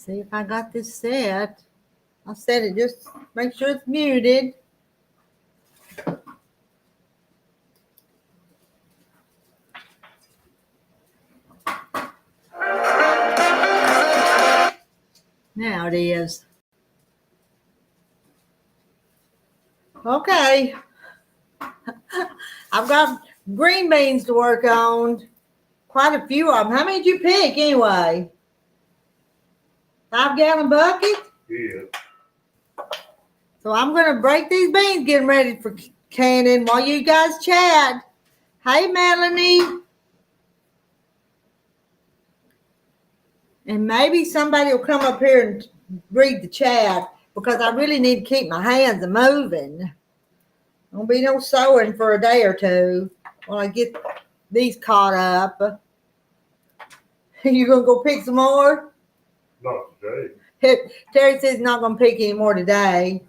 See if I got this set. I'll set it, just make sure it's muted. Now it is. Okay. I've got green beans to work on. Quite a few of them. How many did you pick anyway? 5-gallon bucket? Yeah. So I'm going to break these beans, getting ready for canning while you guys chat. Hey, Melanie. And maybe somebody will come up here and read the chat because I really need to keep my hands moving. Won't be no sewing for a day or two while I get these caught up. You going to go pick some more? Not today. Terry says he's not going to pick any more today.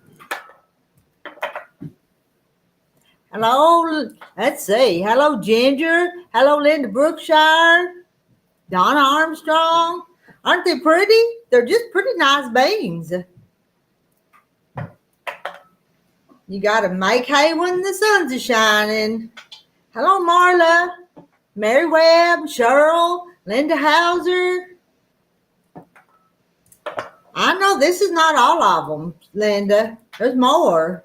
Hello, let's see. Hello, Ginger. Hello, Linda Brookshire. Donna Armstrong. Aren't they pretty? They're just pretty nice beans. You got to make hay when the sun's a shining. Hello, Marla. Mary Webb, Cheryl, Linda Hauser. I know this is not all of them, Linda. There's more.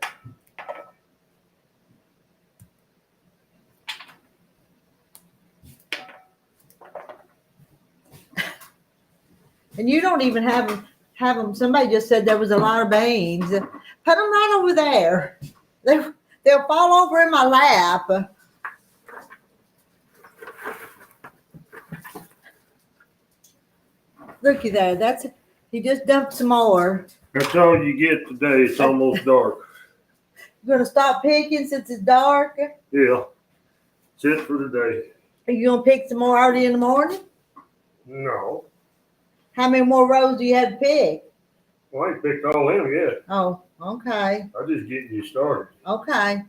And you don't even have them. Somebody just said there was a lot of beans. Put them right over there. They'll fall over in my lap. Looky there. He just dumped some more. That's all you get today. It's almost dark. You gonna stop picking since it's dark? Yeah. That's it for today. Are you gonna pick some more early in the morning? No. How many more rows do you have to pick? Well, I ain't picked all them yet. Oh, okay. I'm just getting you started. Okay.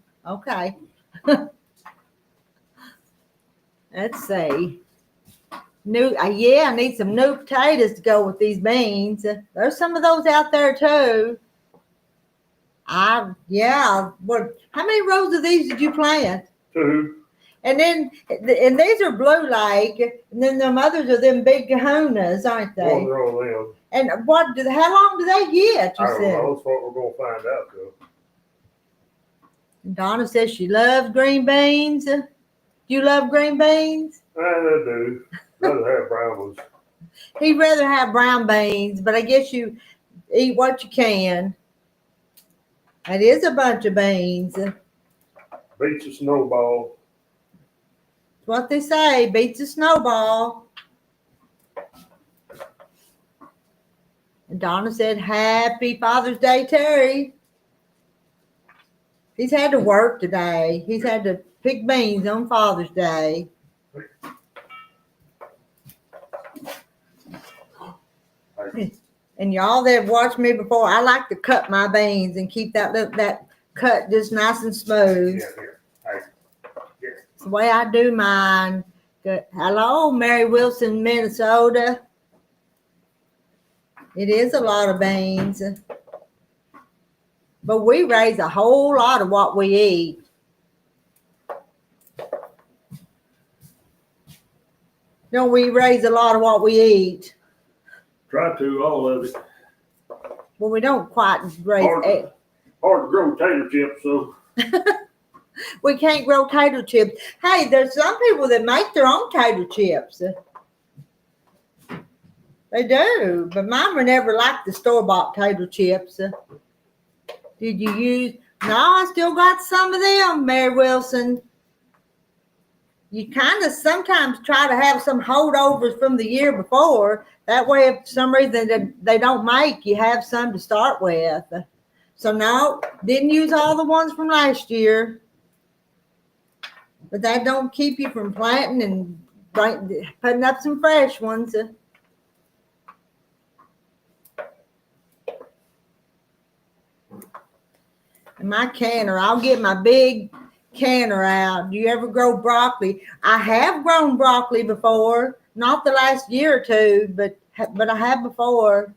Let's see. I need some new potatoes to go with these beans. There's some of those out there too. How many rows of these did you plant? 2. And these are blue lake, and then them others are them big kahunas, aren't they? 1 row of them. And how long do they get? I don't know. That's what we're going to find out, though. And Donna says she loves green beans. Do you love green beans? I do. I'd rather have brown ones. He'd rather have brown beans, but I guess you eat what you can. It is a bunch of beans. Beats a snowball. What they say, beats a snowball. And Donna said, Happy Father's Day, Terry. He's had to work today. He's had to pick beans on Father's Day. And y'all that have watched me before, I like to cut my beans and keep that cut just nice and smooth. It's the way I do mine. Good. Hello, Mary Wilson, Minnesota. It is a lot of beans. But we raise a whole lot of what we eat. Don't we raise a lot of what we eat? Try to, all of it. Well, we don't quite raise it. Hard to grow potato chips, so. We can't grow potato chips. Hey, there's some people that make their own potato chips. They do, but mine were never like the store-bought potato chips. Did you use? No, I still got some of them, Mary Wilson. You kind of sometimes try to have some holdovers from the year before. That way, if for some reason they don't make, you have some to start with. So no, didn't use all the ones from last year. But that don't keep you from planting and putting up some fresh ones. And my canner, I'll get my big canner out. Do you ever grow broccoli? I have grown broccoli before, not the last year or two, but I have before.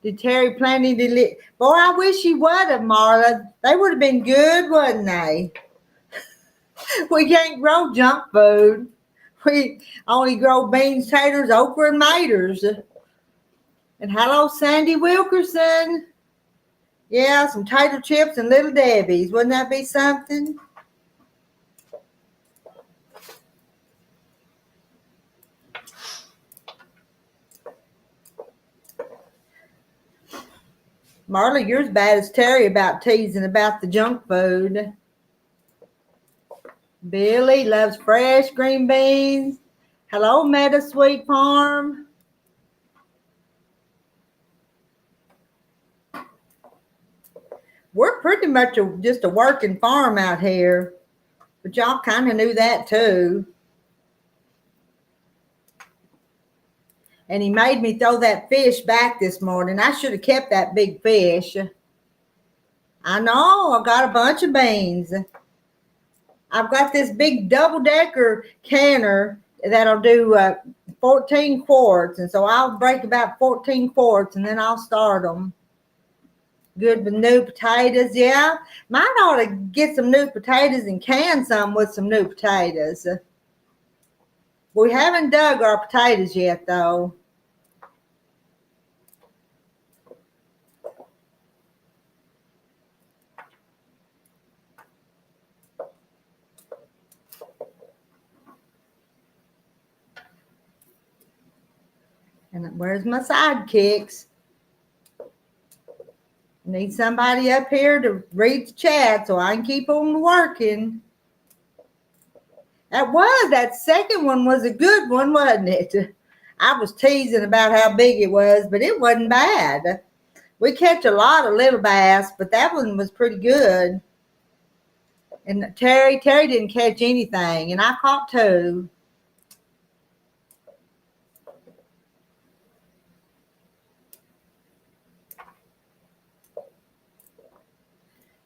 Did Terry plant any? Boy, I wish he would have, Marla. They would have been good, wouldn't they? We can't grow junk food. We only grow beans, taters, okra, and maters. And hello, Sandy Wilkerson. Yeah, some tater chips and Little Debbie's. Wouldn't that be something? Marla, you're as bad as Terry about teasing about the junk food. Billy loves fresh green beans. Hello, Meta Sweet Farm. We're pretty much just a working farm out here, but y'all kind of knew that too. And he made me throw that fish back this morning. I should have kept that big fish. I know, I got a bunch of beans. I've got this big double-decker canner that'll do 14 quarts. And so I'll break about 14 quarts and then I'll start them. Good with new potatoes, yeah. Might ought to get some new potatoes and can some with some new potatoes. We haven't dug our potatoes yet, though. And where's my sidekicks? I need somebody up here to read the chat so I can keep on working. That second one was a good one, wasn't it? I was teasing about how big it was, but it wasn't bad. We catch a lot of little bass, but that one was pretty good. And Terry didn't catch anything, and I caught 2.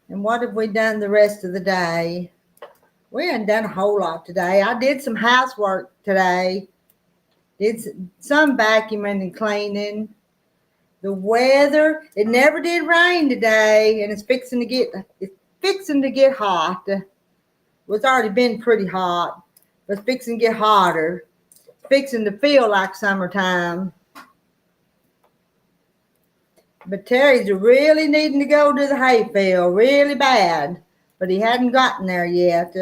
And what have we done the rest of the day? We haven't done a whole lot today. I did some housework today. Did some vacuuming and cleaning. The weather, it never did rain today, and it's fixing to get hot. It's already been pretty hot, but it's fixing to get hotter. It's fixing to feel like summertime. But Terry's really needing to go to the hayfield really bad, but he hadn't gotten there yet.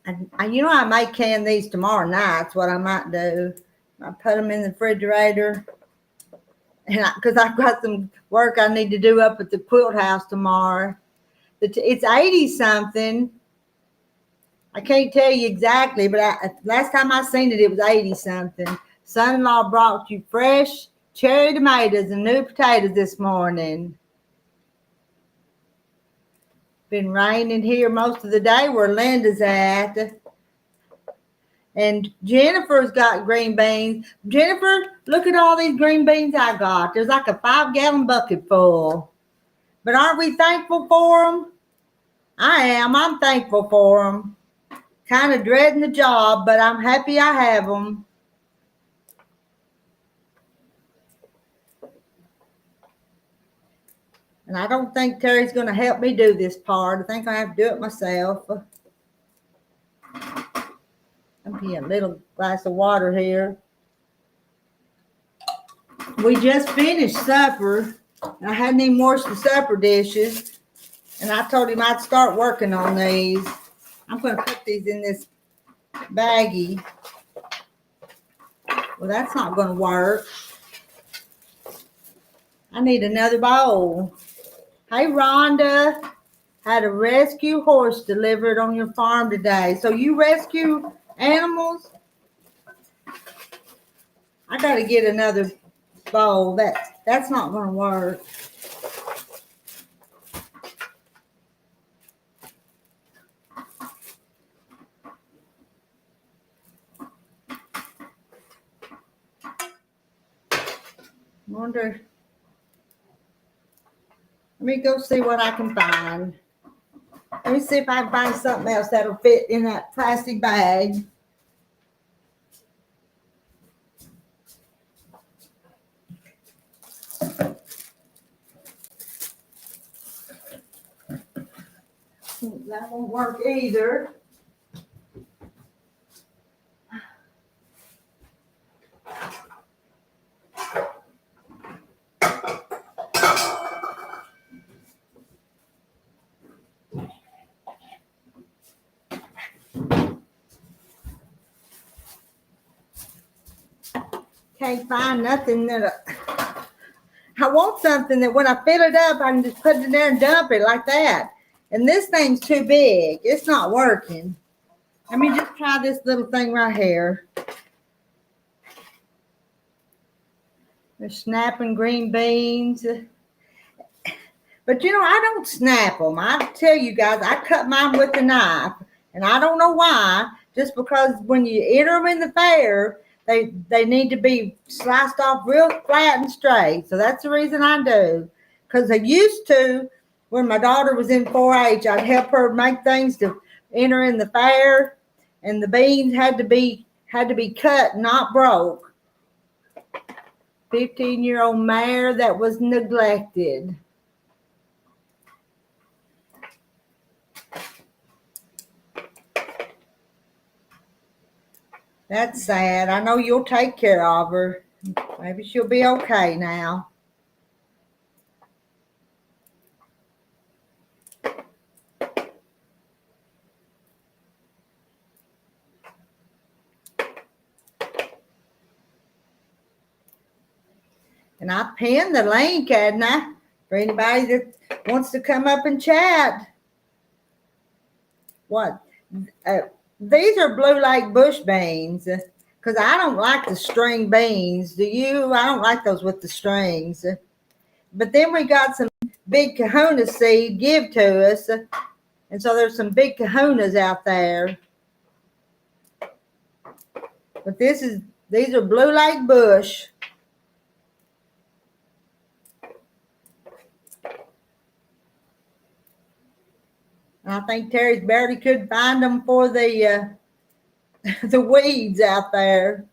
And I might can these tomorrow night. That's what I might do. I put them in the refrigerator. And because I've got some work I need to do up at the quilt house tomorrow. It's 80 something. I can't tell you exactly, but last time I seen it, it was 80 something. Son-in-law brought you fresh cherry tomatoes and new potatoes this morning. Been raining here most of the day where Linda's at. And Jennifer's got green beans. Jennifer, look at all these green beans I got. There's like a 5-gallon bucket full. But aren't we thankful for them? I am. I'm thankful for them. Kind of dreading the job, but I'm happy I have them. And I don't think Terry's going to help me do this part. I think I have to do it myself. I'm getting a little glass of water here. We just finished supper. I hadn't even washed the supper dishes. And I told him I'd start working on these. I'm going to put these in this baggie. Well, that's not going to work. I need another bowl. Hey, Rhonda. Had a rescue horse delivered on your farm today. So you rescue animals? I got to get another bowl. That's not going to work. Wonder. me go see what I can find. Let me see if I can find something else that'll fit in that plastic bag. That won't work either. Can't find nothing that I want something that when I fill it up, I can just put it in there and dump it like that. And this thing's too big. It's not working. Let me just try this little thing right here. The snapping green beans. But you know, I don't snap them. I tell you guys, I cut mine with a knife. And I don't know why. Just because when you enter them in the fair, they need to be sliced off real flat and straight. So that's the reason I do. Because I used to, when my daughter was in 4-H, I'd help her make things to enter in the fair. And the beans had to be cut, not broke. 15-year-old mare that was neglected. That's sad. I know you'll take care of her. Maybe she'll be okay now. And I pinned the link, hadn't I? For anybody that wants to come up and chat. What? These are Blue Lake bush beans. Because I don't like the string beans. Do you? I don't like those with the strings. But then we got some big kahuna seed give to us. And so there's some big kahunas out there. But these are Blue Lake bush. I think Terry's barely could find them for the weeds out there.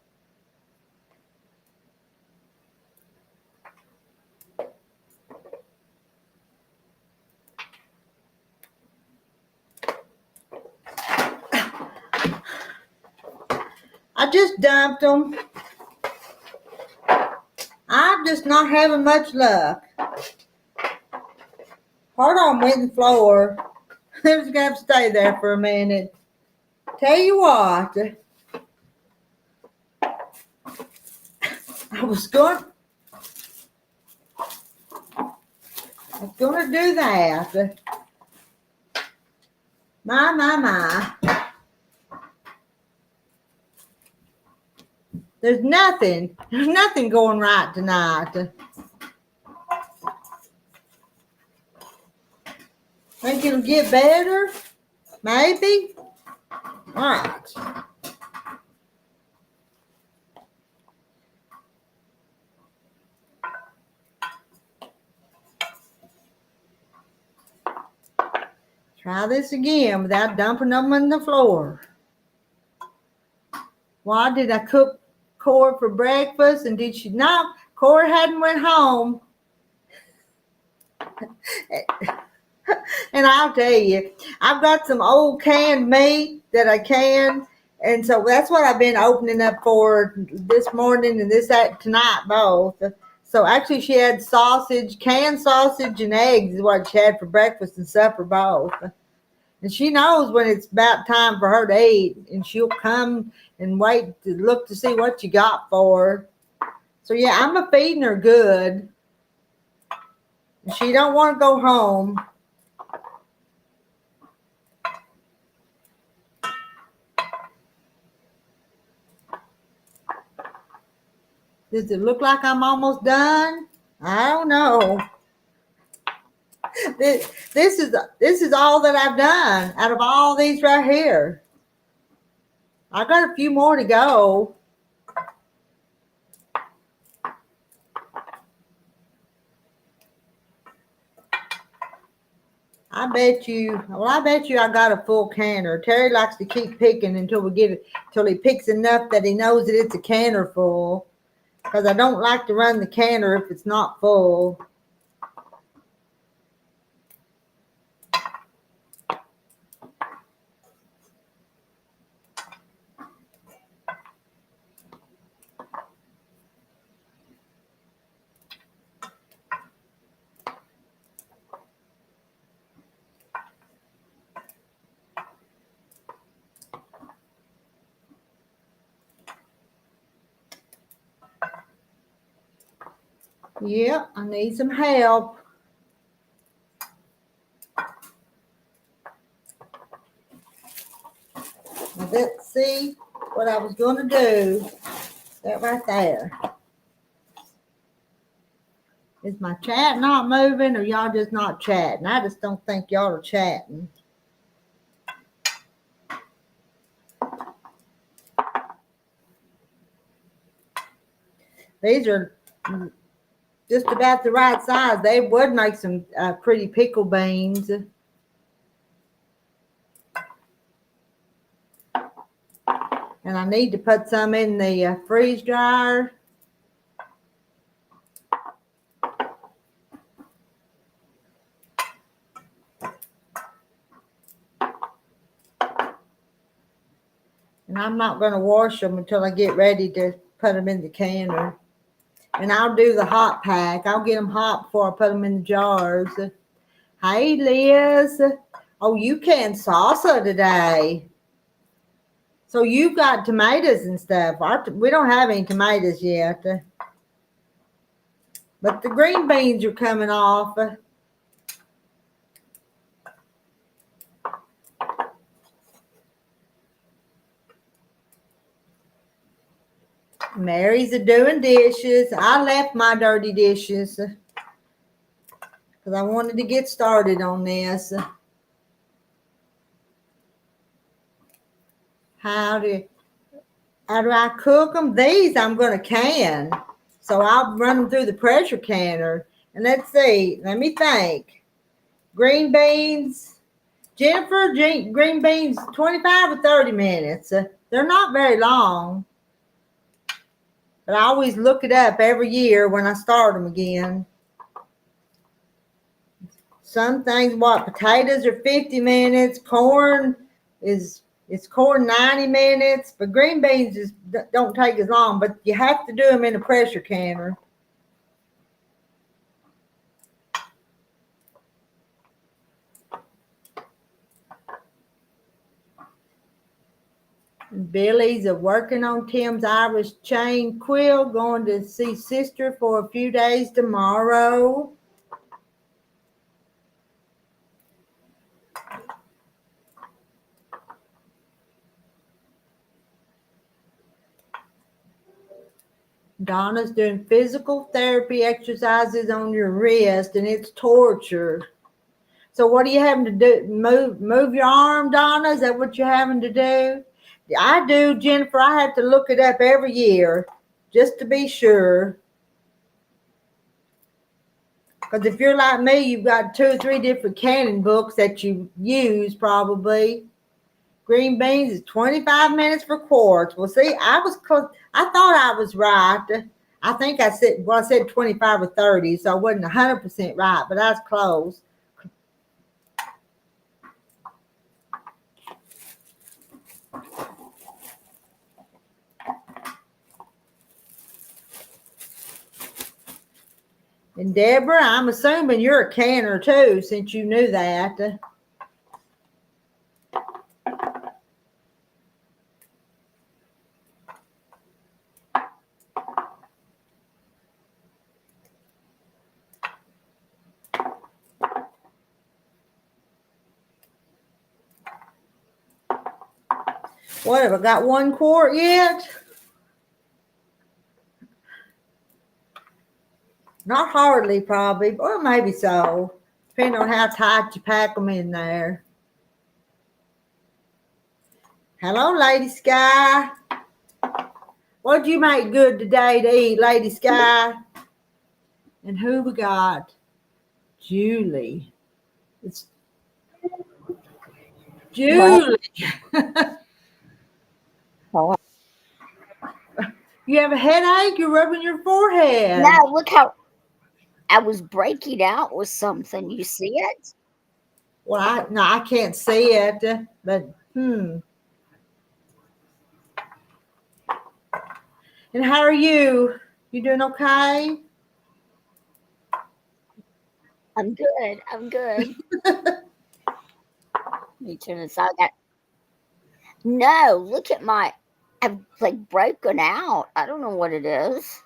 I just dumped them. I'm just not having much luck. Part on went in the floor. I was going to have to stay there for a minute. Tell you what, I was going to do that. My. There's nothing going right tonight. Think it'll get better? Maybe? All right. Try this again without dumping them on the floor. Why did I cook Cora for breakfast? And did she not? Cora hadn't went home. And I'll tell you, I've got some old canned meat that I can, and so that's what I've been opening up for this morning and tonight both. So actually she had sausage, canned sausage and eggs is what she had for breakfast and supper both. And she knows when it's about time for her to eat, and she'll come and wait to look to see what you got for her. So yeah, I'm a feeding her good. She don't want to go home. Does it look like I'm almost done? I don't know. This is all that I've done out of all these right here. I got a few more to go. I bet you I got a full canner. Terry likes to keep picking until we get it, till he picks enough that he knows that it's a canner full. Because I don't like to run the canner if it's not full. Yep, I need some help. Now let's see what I was going to do. That right there. Is my chat not moving or y'all just not chatting? I just don't think y'all are chatting. These are just about the right size. They would make some pretty pickle beans. And I need to put some in the freeze dryer. And I'm not going to wash them until I get ready to put them in the canner. And I'll do the hot pack. I'll get them hot before I put them in the jars. Hey, Liz. Oh, you can salsa today. So you've got tomatoes and stuff. We don't have any tomatoes yet. But the green beans are coming off. Mary's doing dishes. I left my dirty dishes because I wanted to get started on this. How do I cook them? These I'm going to can. So I'll run them through the pressure canner. And let's see. Let me think. Green beans. Jennifer, green beans, 25 or 30 minutes. They're not very long. But I always look it up every year when I start them again. Some things, potatoes are 50 minutes. Corn it's corn 90 minutes. But green beans don't take as long. But you have to do them in a pressure canner. Billy's working on Tim's Irish chain quilt, going to see sister for a few days tomorrow. Donna's doing physical therapy exercises on your wrist, and it's torture. So what are you having to do? Move your arm, Donna? Is that what you're having to do? I do, Jennifer. I have to look it up every year just to be sure. Because if you're like me, you've got 2 or 3 different canning books that you use probably. Green beans is 25 minutes for quarts. Well, see, I was close. I thought I was right. I think I said 25 or 30, so I wasn't 100% right, but I was close. And Deborah, I'm assuming you're a canner too, since you knew that. What, have I got 1 quart yet? Not hardly, probably. Well, maybe so. Depending on how tight you pack them in there. Hello, Lady Sky. What'd you make good today to eat, Lady Sky? And who we got? Julie. Julie, Oh, you have a headache? You're rubbing your forehead. now look how I was breaking out with something. You see it? Well, I can't see it, but And how are you? You doing okay? I'm good. I'm good. Let me turn this out. No, look at my. I've like broken out. I don't know what it is.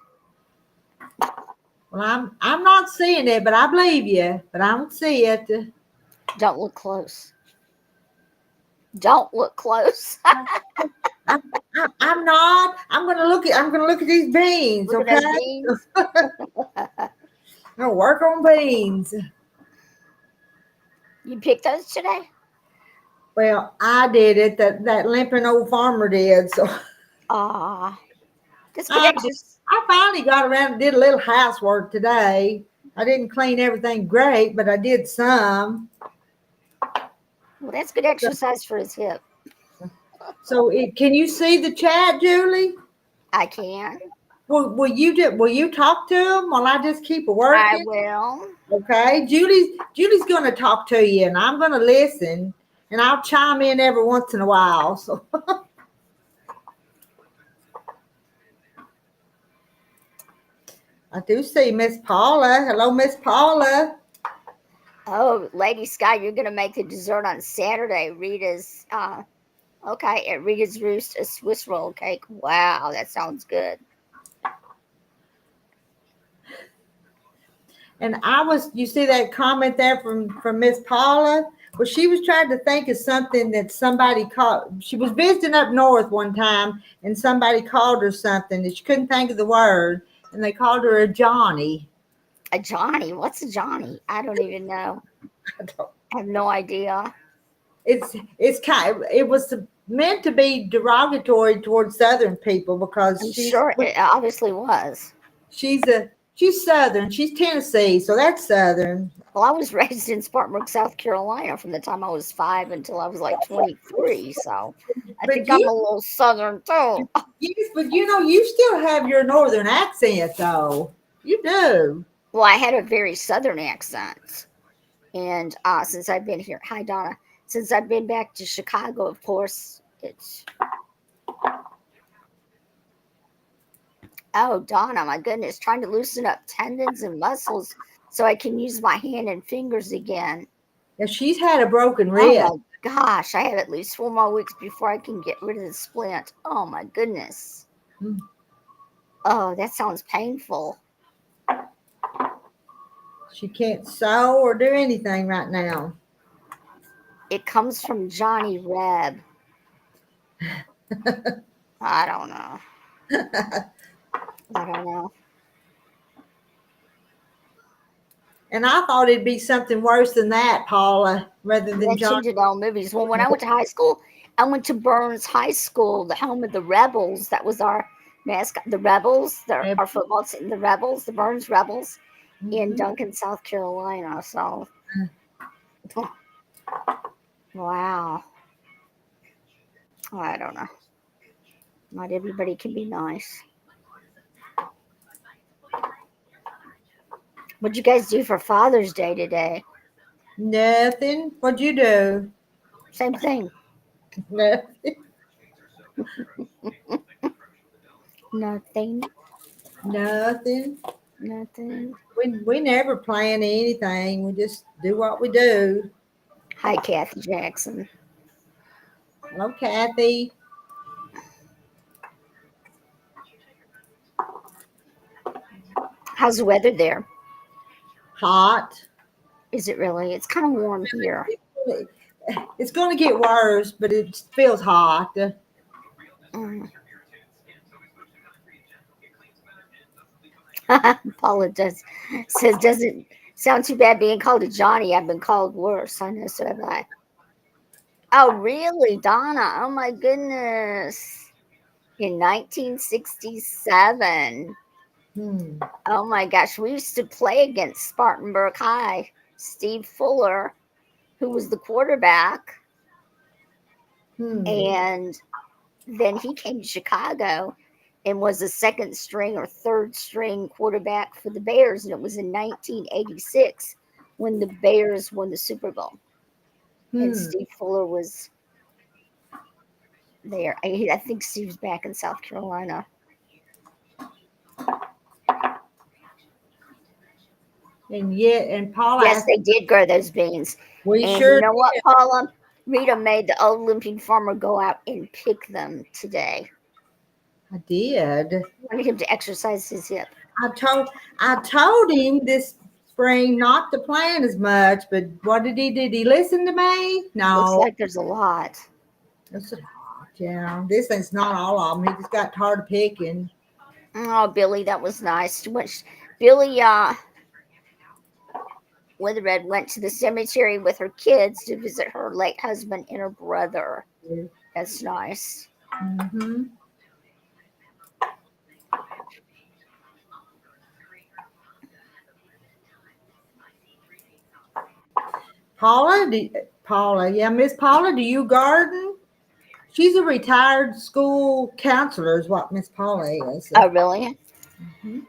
Well, I'm not seeing it, but I believe you. But I don't see it. Don't look close. Don't look close. I'm not. I'm gonna look at. I'm gonna look at these beans. Look at Okay. those beans. I'm gonna work on beans. You picked those today? Well, I did it. That limping old farmer did. So That's good I exercise. I finally got around and did a little housework today. I didn't clean everything great, but I did some. Well, that's good exercise for his hip. So, can you see the chat, Julie? I can. Will you talk to him while I just keep I working? will. Okay, Julie's going to talk to you, and I'm going to listen, and I'll chime in every once in a while. So, I do see Miss Paula. Hello, Miss Paula. Oh, Lady Sky, you're gonna make the dessert on Saturday. Rita's okay at Rita's Roost, a Swiss roll cake. Wow, that sounds good. And you see that comment there from Miss Paula? Well, she was trying to think of something that somebody called. She was visiting up north one time, and somebody called her something that she couldn't think of the word, and they called her a Johnny. A Johnny? What's a Johnny? I don't even know. I have no idea. It's it was meant to be derogatory towards Southern people because I'm sure it obviously was. she's Southern. She's Tennessee, so that's Southern. Well, I was raised in Spartanburg, South Carolina from the time I was 5 until I was like 23. So I But think I'm a little Southern too. yes, but you still have your Northern accent, though. You do. Well, I had a very Southern accent. And since I've been here, hi, Donna. Since I've been back to Chicago, of course, it's. Oh, Donna, my goodness, trying to loosen up tendons and muscles so I can use my hand and fingers again. Yeah, she's had a broken Oh rib. my gosh, I have at least 4 more weeks before I can get rid of the splint. Oh my goodness. Mm. Oh, that sounds painful. She can't sew or do anything right now. It comes from Johnny Reb. I don't know. I don't know. And I thought it'd be something worse than that, Paula, rather than John. Mentioned in all movies. Well, when I went to high school, I went to Burns High School, the home of the Rebels. That was our mascot. The Rebels, our football team, the Rebels, the Burns Rebels in Duncan, South Carolina. So, wow. I don't know. Not everybody can be nice. What'd you guys do for Father's Day today? Nothing. What'd you do? Same thing. Nothing. Nothing. Nothing. Nothing. We never plan anything. We just do what we do. Hi, Kathy Jackson. Hello, Kathy. How's the weather there? Hot. Is it really? It's kind of warm here. It's going to get worse, but it feels hot. Paula says doesn't sound too bad being called a Johnny. I've been called worse. I know, so have I. Oh, really, Donna? Oh my goodness! In 1967. Oh my gosh, we used to play against Spartanburg High. Steve Fuller, who was the quarterback. And then he came to Chicago and was a second string or third string quarterback for the Bears. And it was in 1986 when the Bears won the Super Bowl. And Steve Fuller was there. I think Steve's back in South Carolina. And Paula. Yes, they did grow those beans. We and sure you know did. what, Paula? Rita made the old Olympian farmer go out and pick them today. I did. I wanted him to exercise his hip. I told him this spring not to plant as much, but what did he do? Did he listen to me? No. Looks like there's a lot. That's a lot. Yeah, this thing's not all of them. He just got tired of picking. Oh, Billy, that was nice. Billy Withered went to the cemetery with her kids to visit her late husband and her brother. Yeah. That's nice. Mm-hmm. Miss Paula, do you garden? She's a retired school counselor, is what Miss Paula is. Oh, really? Mm-hmm.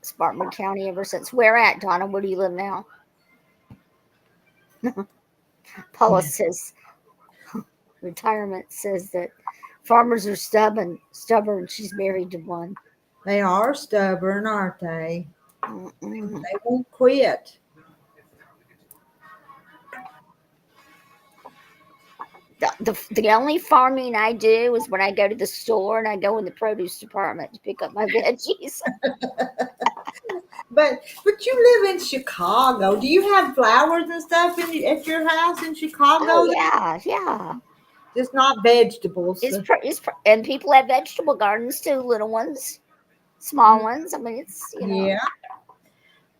Spartanburg County ever since. Where at, Donna? Where do you live now? Paula says, retirement says that farmers are stubborn. She's married to one. They are stubborn, aren't they? Mm-mm. They won't quit. The only farming I do is when I go to the store and I go in the produce department to pick up my veggies. But you live in Chicago. Do you have flowers and stuff at your house in Chicago? Oh, yeah. Just not vegetables. And people have vegetable gardens too, little ones, small ones. I mean, it's, Yeah.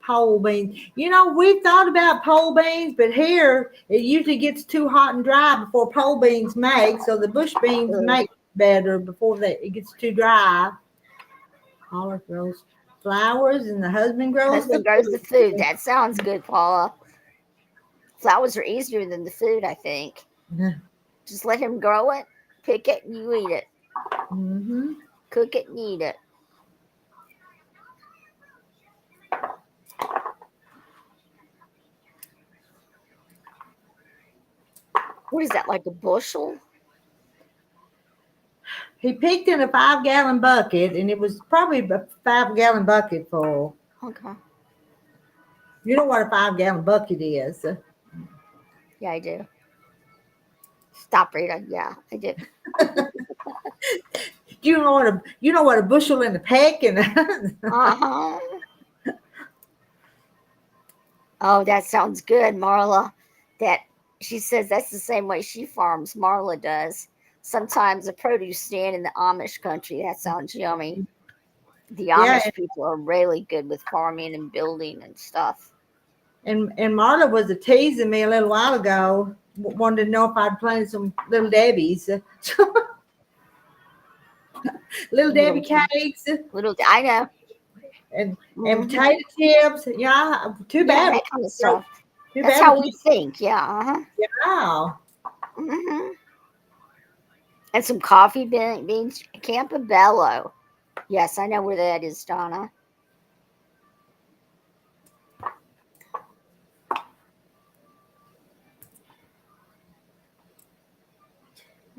Pole beans. We've thought about pole beans, but here it usually gets too hot and dry before pole beans make. So the bush beans make better before it gets too dry. Paula grows flowers, and the husband grows the food. That sounds good, Paula. Flowers are easier than the food, I think. Yeah. Just let him grow it, pick it, and you eat it. Mm-hmm. Cook it and eat it. What is that, like a bushel? He picked in a 5-gallon bucket, and it was probably a 5-gallon bucket full. Okay. You know what a 5-gallon bucket is? Yeah, I do. Stop, Rita. Yeah, I do. You know what a bushel and a peck and Uh-huh. Oh, that sounds good, Marla. She says that's the same way she farms. Marla does. Sometimes a produce stand in the Amish country. That sounds yummy. The Amish people are really good with farming and building and stuff. And Marla was teasing me a little while ago, wanted to know if I'd planted some Little Debbie's. Little Debbie cakes. I know. And potato chips. Yeah, too bad. That kind of stuff. That's how we think. Yeah. Uh-huh. Yeah. Mm-hmm. And some coffee beans. Campobello. Yes, I know where that is, Donna.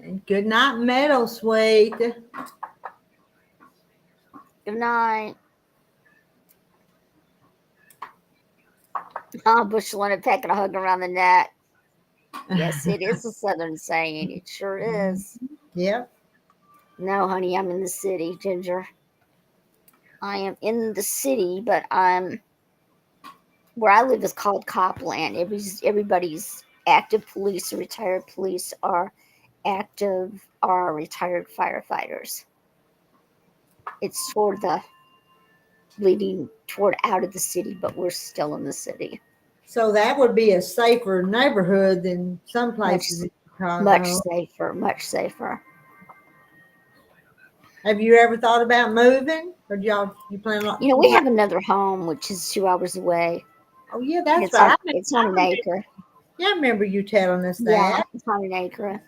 And good night, Meadow Sweet. Good night. Oh, bushel and a peck and a hug around the neck. Yes, it is a Southern saying. It sure is. Yep. No, honey, I'm in the city, Ginger. I am in the city, but where I live is called Copland. Everybody's active police or retired police are retired firefighters. It's leading toward out of the city, but we're still in the city. So that would be a safer neighborhood than some places in Chicago. Much safer. Have you ever thought about moving? Or you plan on? We have another home, which is 2 hours away. Oh, yeah, that's it's right. It's on an acre. Yeah, I remember you telling us Yeah, that. it's on an acre.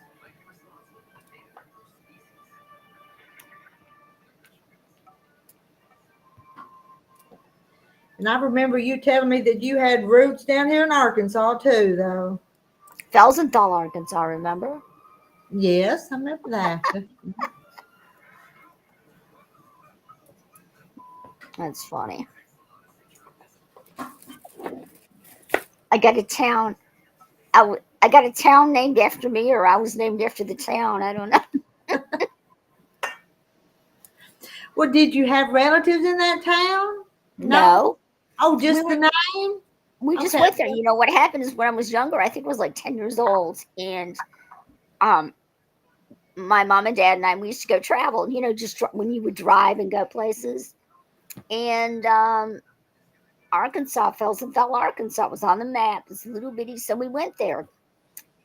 And I remember you telling me that you had roots down here in Arkansas too, though. Felsenthal, Arkansas, remember? Yes, I remember that. That's funny. I got a town. I got a town named after me, or I was named after the town. I don't know. Well, did you have relatives in that town? No, Oh, we just were. the name? We just Okay. went there. You know what happened is when I was younger, I think I was like 10 years old, and um, my mom and dad and I we used to go travel. You know, just when you would drive and go places, and Arkansas, Felsenthal, Arkansas was on the map. It's little bitty, so we went there.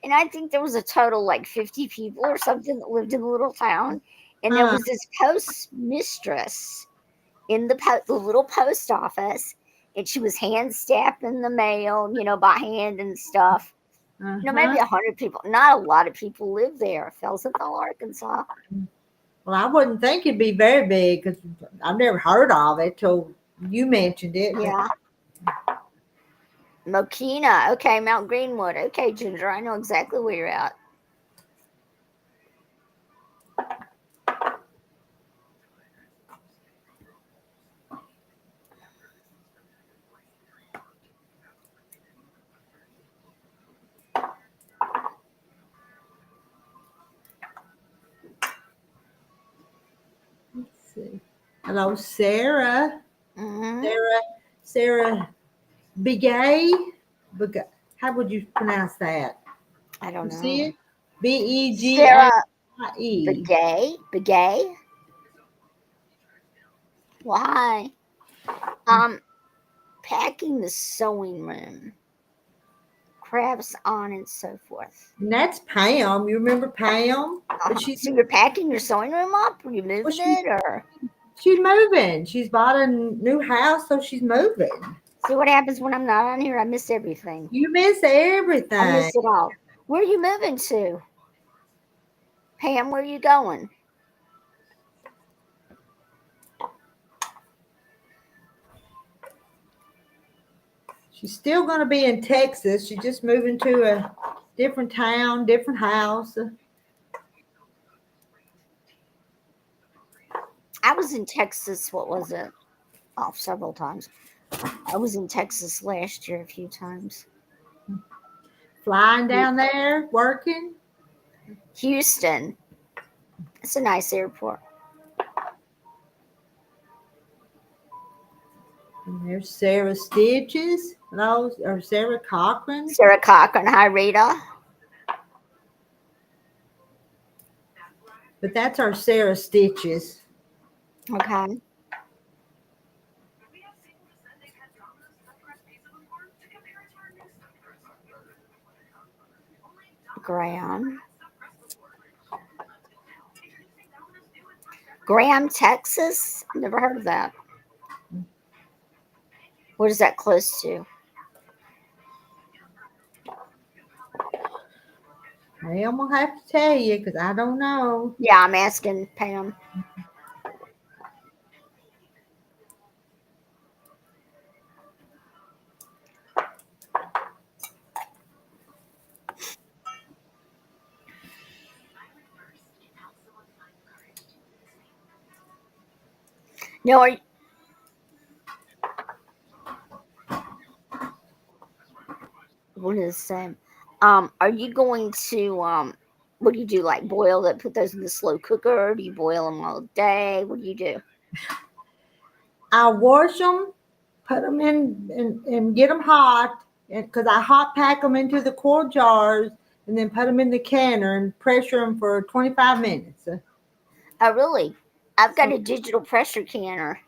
And I think there was a total like 50 people or something that lived in the little town. And there Huh. was this postmistress in the little post office, and she was hand stamping the mail, you know, by hand and stuff. You know, maybe Uh-huh. 100 people. Not a lot of people live there, Felsenthal, Arkansas. Well, I wouldn't think it'd be very big because I've never heard of it till you mentioned it. But Yeah. Mokina. Okay, Mount Greenwood. Okay, Ginger, I know exactly where you're at. let's see. Hello, Sarah. Hmm. Sarah Begay. How would you pronounce that? I don't You see know. it? Sarah Begaie. Begay. Begay. Why? Um, packing the sewing room, crafts on and so forth. And that's Pam. You remember Pam? But she's So you're packing your sewing room up? Are you well, moving it or she's moving. She's bought a new house, so she's moving. see what happens when I'm not on here? I miss everything. You miss I everything. miss it all. Where are you moving to? Pam, where are you going? She's still going to be in Texas. She's just moving to a different town, different house. I was in Texas, what was it? Oh, several times. I was in Texas last year a few times. Flying down there, working. Houston. It's a nice airport. And there's Sarah Stitches. Hello, or Sarah Cochran. Sarah Cochran. Hi, Rita. But that's our Sarah Stitches. Okay. Graham. Graham, Texas? Never heard of that. What is that close to? Pam will have to tell you because I don't know. Yeah, I'm asking Pam. No, what is the same? Are you going to what do you do? Like boil it, put those in the slow cooker? Do you boil them all day? What do you do? I wash them, put them in, and get them hot, because I hot pack them into the quart jars and then put them in the canner and pressure them for 25 minutes. Oh, really? I've got So a digital pressure canner.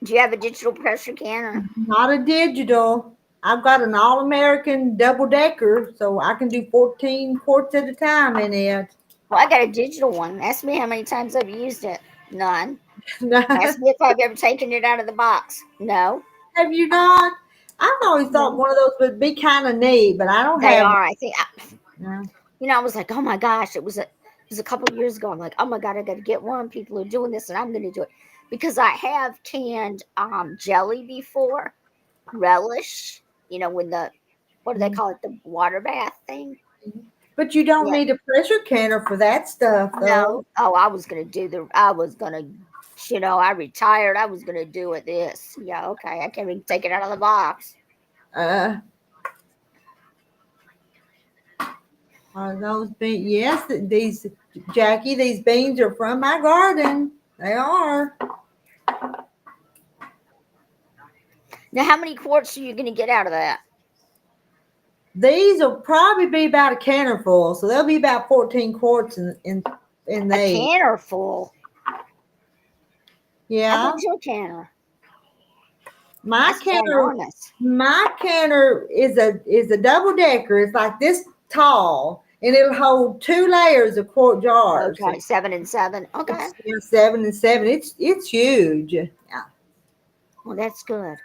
Do you have a digital pressure canner? not a digital. I've got an all-American double-decker, so I can do 14 quarts at a time in it. Well, I got a digital one. Ask me how many times I've used it. None. Have Ask me if I've ever taken it out of the box. No. you not? I've always thought one of those would be kind of neat, but I don't They have. are. I think. No. I was like, oh my gosh, it was a couple of years ago. I'm like, oh my god, I got to get one. People are doing this, and I'm going to do it because I have canned jelly before, relish. When what do they call it, the water bath thing? But you don't Yeah. need a pressure canner for that stuff, though. No. Oh, I was going to do I was going to, I retired. I was going to do it this. Yeah, okay. I can't even take it out of the box. Are those beans? Yes, these Jackie. These beans are from my garden. They are. Now, how many quarts are you going to get out of that? These will probably be about a canner full, so they'll be about 14 quarts in A these. canner full. Yeah. How big's your canner? My That's canner. enormous. My canner is a double decker. It's like this tall, and it'll hold 2 layers of quart jars. Okay, 7 and 7. Okay. It's 7 and 7. It's huge. Yeah. Well, that's good.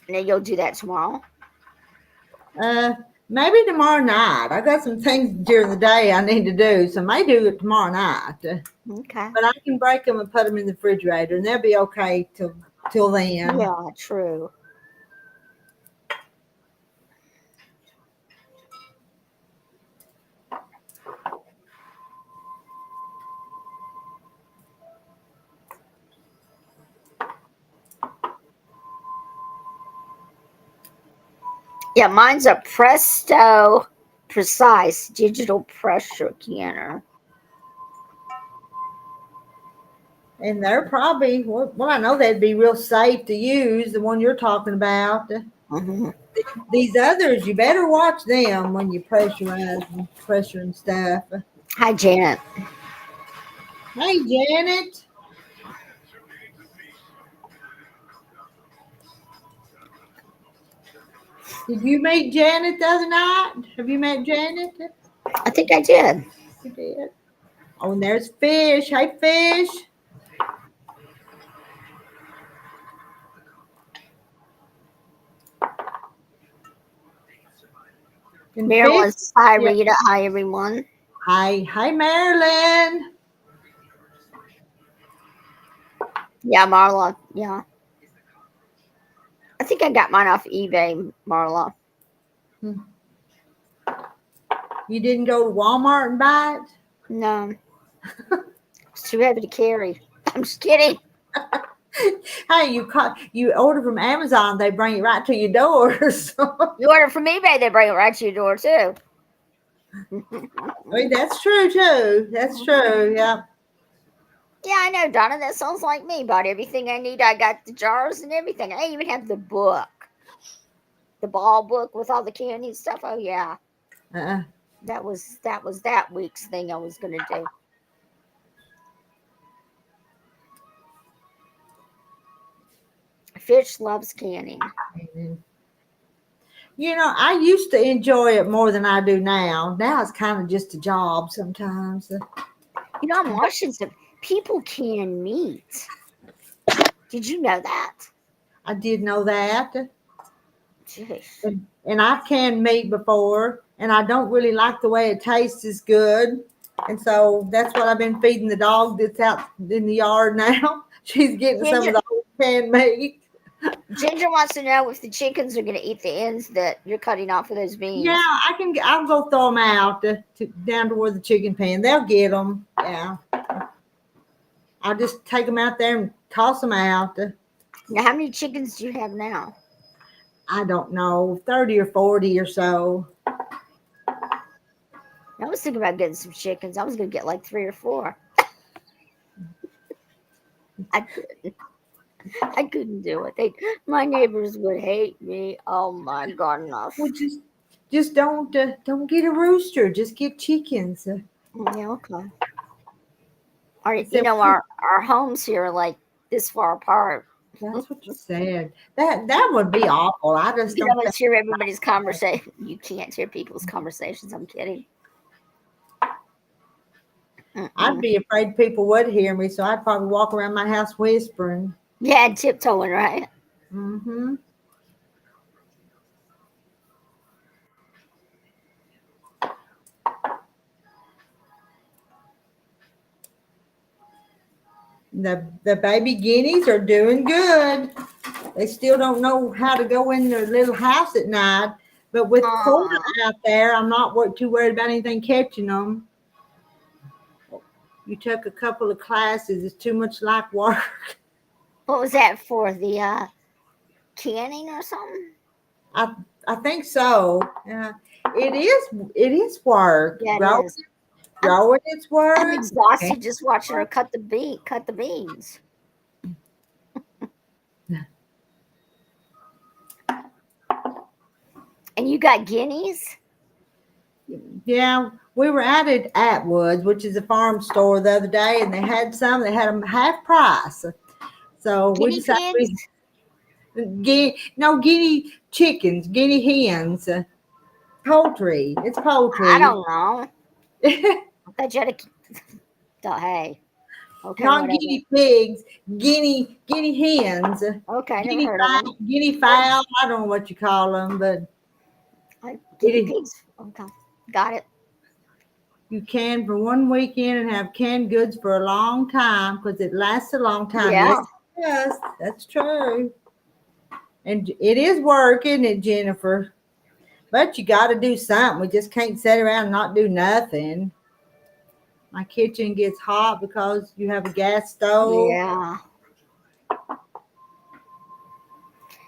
Now you'll do that tomorrow. Maybe tomorrow night. I got some things during the day I need to do, so I may do it tomorrow night. Okay. But I can break them and put them in the refrigerator, and they'll be okay till then. Yeah, true. Yeah, mine's a Presto Precise digital pressure canner. And they're probably well. I know they'd be real safe to use. The one you're talking about. Mm-hmm. These others, you better watch them when you pressure and stuff. Hi, Janet. Hey, Janet. Did you meet Janet the other night? Have you met Janet? I think I did. You did. Oh, and there's Fish. Hey, Fish. And Marilyn's. Fish, Hi, yeah. Rita. Hi, everyone. Hi, Marilyn. Yeah, Marla. Yeah. I think I got mine off eBay, Marla. You didn't go to Walmart and buy it? No. It's too heavy to carry. I'm just kidding. Hey, you order from Amazon, they bring it right to your door. So. You order from eBay, they bring it right to your door, too. I mean, that's true, too. That's true, yeah. Yeah, I know, Donna. That sounds like me. Bought everything I need. I got the jars and everything. I even have the book. The ball book with all the candy and stuff. Oh, yeah. That was that week's thing I was going to do. Fish loves canning. You know, I used to enjoy it more than I do now. Now it's kind of just a job sometimes. You know, I'm watching some people can meat. Did you know that? I did know that. Jeez. And I've canned meat before, and I don't really like the way it tastes as good. And so that's what I've been feeding the dog that's out in the yard now. She's getting some of the old canned meat. Ginger wants to know if the chickens are going to eat the ends that you're cutting off of those beans. Yeah, I'll go throw them out down to where the chicken pen. They'll get them. Yeah. I'll just take them out there and toss them out. Now, how many chickens do you have now? I don't know, 30 or 40 or so. I was thinking about getting some chickens. I was going to get like 3 or 4. I couldn't do it. My neighbors would hate me. Oh my goodness. Well, just don't get a rooster. Just get chickens. Yeah, okay. All right, you know our homes here are like this far apart. That's what you said. That would be awful. I just You don't can think almost hear everybody's conversation. You can't hear people's conversations. I'm kidding. I'd be afraid people would hear me, so I'd probably walk around my house whispering. Yeah, and tiptoeing, right? Mm-hmm. The baby guineas are doing good. They still don't know how to go in their little house at night, but with Cora out there, I'm not too worried about anything catching them. You took a couple of classes. It's too much like work. What was that for? The canning or something? I think so. It is work. Yeah, it is. Growing it's work. I'm exhausted just watching her cut the beans. And you got guineas? Yeah, we were at it at Woods, which is a farm store, the other day, and they had them half price. So we Guinea decided pigs? guinea chickens, guinea hens, poultry. It's poultry. I don't know. I thought you had hey. Okay, Not whatever. guinea pigs, guinea hens. Okay, never heard of them. Guinea fowl. I don't know what you call them, but Guinea pigs. Okay, got it. you can for one weekend and have canned goods for a long time because it lasts a long time. Yeah. Yes, that's true. And it is work, isn't it, Jennifer? But you got to do something. We just can't sit around and not do nothing. My kitchen gets hot because you have a gas stove. Yeah.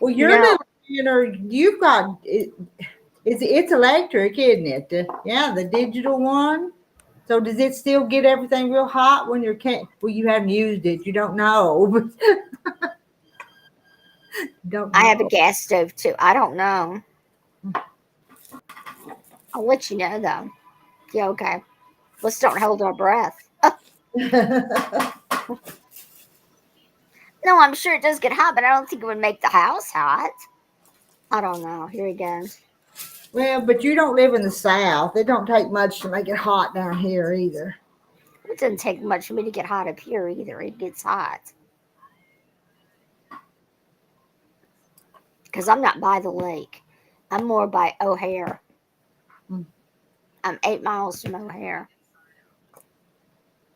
Well, you've got it's electric, isn't it? Yeah, the digital one. So does it still get everything real hot when well, you haven't used it. You don't know. I have a gas stove too. I don't know. I'll let you know though. Yeah, okay. Let's don't hold our breath. No, I'm sure it does get hot, but I don't think it would make the house hot. I don't know. Here he goes. Well, but you don't live in the South. It don't take much to make it hot down here either. It doesn't take much for me to get hot up here either. It gets hot. Because I'm not by the lake. I'm more by O'Hare. I'm 8 miles from O'Hare.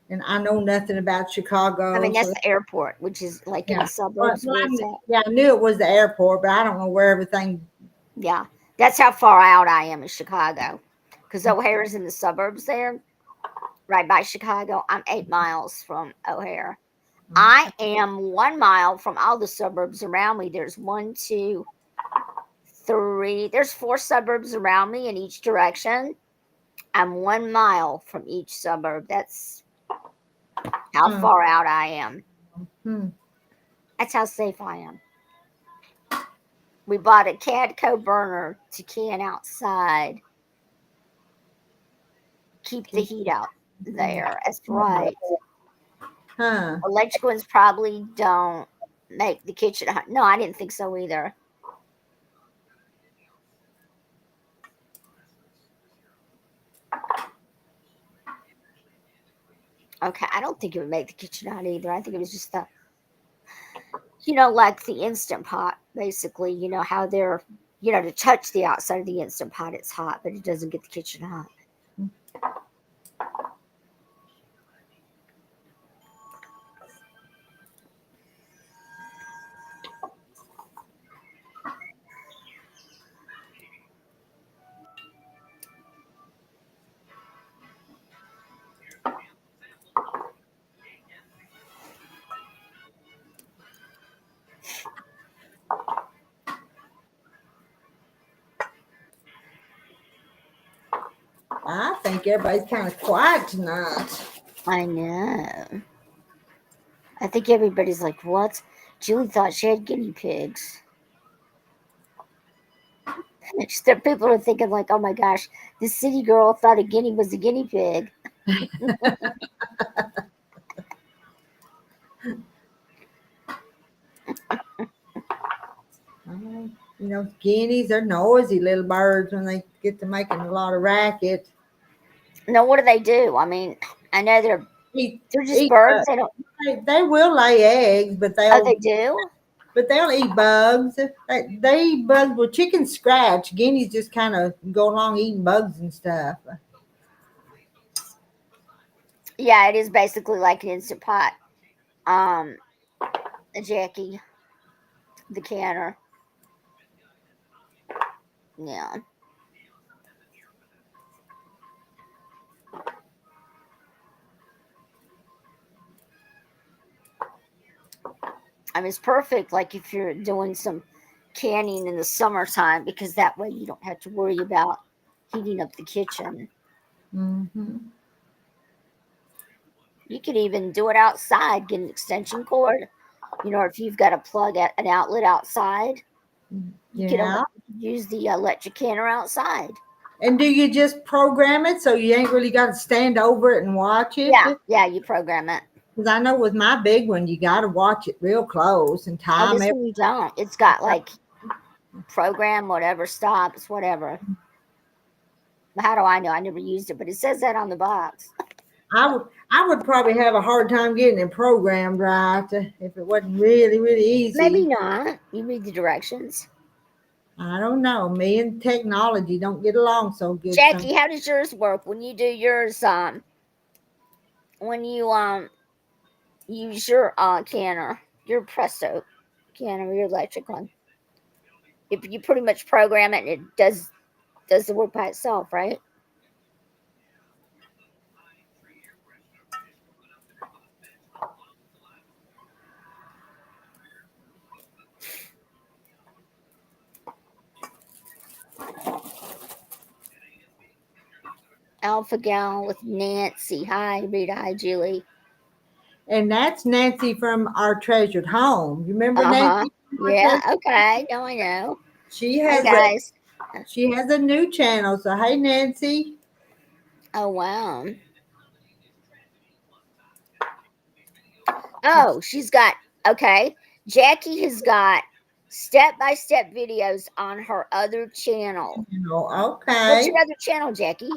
And I know nothing about Chicago. I mean, that's the airport, which is like in the suburbs. I knew it was the airport, but I don't know where everything. Yeah, that's how far out I am in Chicago. Because O'Hare is in the suburbs there, right by Chicago. I'm 8 miles from O'Hare. I am 1 mile from all the suburbs around me. There's 1, 2, 3. There's 4 suburbs around me in each direction. I'm 1 mile from each suburb. That's how far out I am. That's how safe I am. We bought a Cadco burner to can outside. Keep the heat out there. That's right. Electric ones probably don't make the kitchen hot. No, I didn't think so either. Okay, I don't think it would make the kitchen hot either. I think it was just like the Instant Pot, basically. You know how they're, to touch the outside of the Instant Pot, it's hot, but it doesn't get the kitchen hot. I think everybody's kind of quiet tonight. I know. I think everybody's like, what? Julie thought she had guinea pigs. People are thinking like, oh my gosh, this city girl thought a guinea was a guinea pig. You know, guineas, they're noisy little birds when they get to making a lot of racket. No, what do they do? I mean, I know Eat, they're just eat, birds. They don't. they will lay eggs, Oh, they do. but they'll eat bugs. They eat bugs. Well, chickens scratch. Guineas just kind of go along eating bugs and stuff. Yeah, it is basically like an instant pot. Um, Jackie, the canner. Yeah. I mean, it's perfect. Like if you're doing some canning in the summertime, because that way you don't have to worry about heating up the kitchen. Mm-hmm. You could even do it outside, get an extension cord. You know, if you've got a plug at an outlet outside, you can Yeah. use the electric canner outside. And do you just program it so you ain't really got to stand over it and watch it? Yeah, you program it. Because I know with my big one, you got to watch it real close and Oh, time this it. one you don't. It's got like program, whatever, stops, whatever. How do I know? I never used it, but it says that on the box. I would probably have a hard time getting it programmed right if it wasn't really, really easy. Maybe not. You read the directions. I don't know. Me and technology don't get along so good. Jackie, how does yours work when you do yours? When you use your canner, your Presto canner, your electric one. If you pretty much program it, and it does the work by itself, right? Alpha Gal with Nancy. Hi, Rita. Hi, Julie. And that's Nancy from Our Treasured Home. You remember Nancy? Yeah. Okay. Now I know. She Hi, has guys. she has a new channel. So hey, Nancy. Oh wow. Oh, she's got okay. Jackie has got step-by-step videos on her other channel. Okay. What's your other channel, Jackie?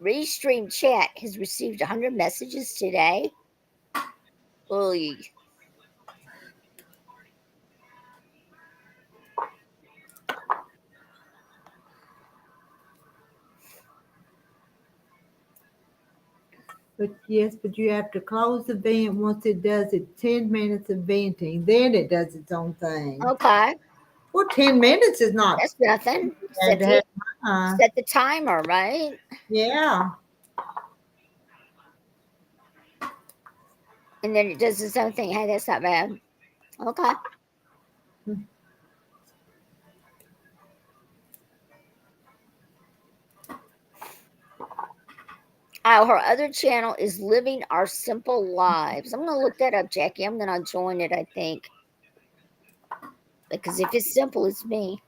Restream chat has received 100 messages today. Oy. But yes, but you have to close the vent once it does it 10 minutes of venting. Then it does its own thing. Okay. Well, 10 minutes is not That's nothing. bad to have. Set the timer, right? Yeah. And then it does its own thing. Hey, that's not bad. Okay. Oh, her other channel is Living Our Simple Lives. I'm going to look that up, Jackie. I'm going to join it, I think. Because if it's simple, it's me.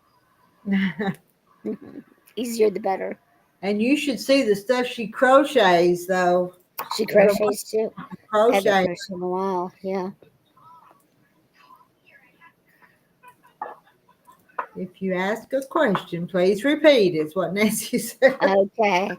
Easier the better. And you should see the stuff she crochets, though. She crochets too. I haven't Crochet. crocheted in a while. Yeah. If you ask a question, please repeat. Is what Nancy said. Okay.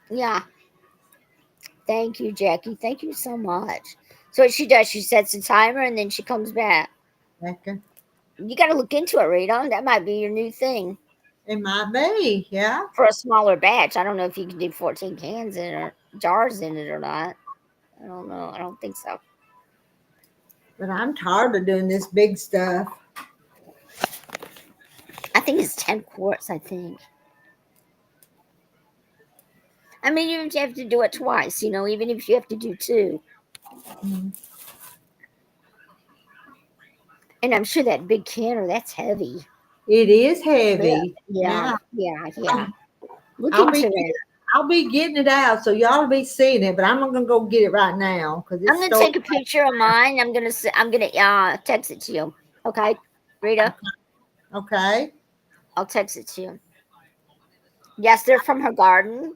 Yeah. Thank you, Jackie. Thank you so much. So what she does, she sets a timer and then she comes back. Okay. You got to look into it, Rita. That might be your new thing. It might be, yeah. For a smaller batch. I don't know if you can do 14 cans in it or jars in it or not. I don't know. I don't think so. But I'm tired of doing this big stuff. I think it's 10 quarts, I think. I mean, even if you have to do it twice, even if you have to do 2. Mm. And I'm sure that big canner, that's heavy. It is heavy. Yeah. Look I'll into be it. I'll be getting it out, so y'all will be seeing it. But I'm not gonna go get it right now because I'm gonna take a picture of mine. I'm gonna text it to you. Okay, Rita, okay. I'll text it to you. Yes, they're from her garden.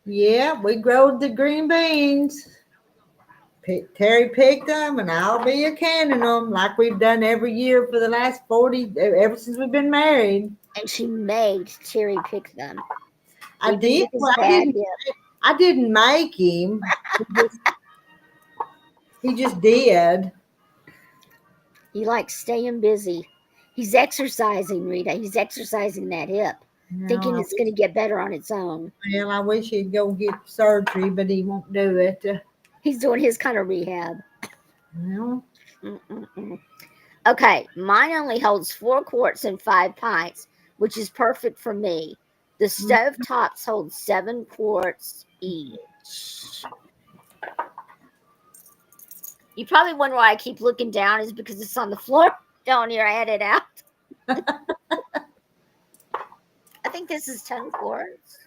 Yeah, we grow the green beans. Terry picked them, and I'll be a canning them like we've done every year for the last 40, ever since we've been married. And she made Terry pick them. I Even did. with his Well, bad hip. I didn't make him. He just did. He likes staying busy. He's exercising, Rita. He's exercising that hip, thinking it's going to get better on its own. Well, I wish he'd go get surgery, but he won't do it. He's doing his kind of rehab. Well, Mm-mm-mm. Okay, mine only holds 4 quarts and 5 pints, which is perfect for me. The stove tops hold 7 quarts each. You probably wonder why I keep looking down is because it's on the floor down here. I had it out. I think this is 10 quarts.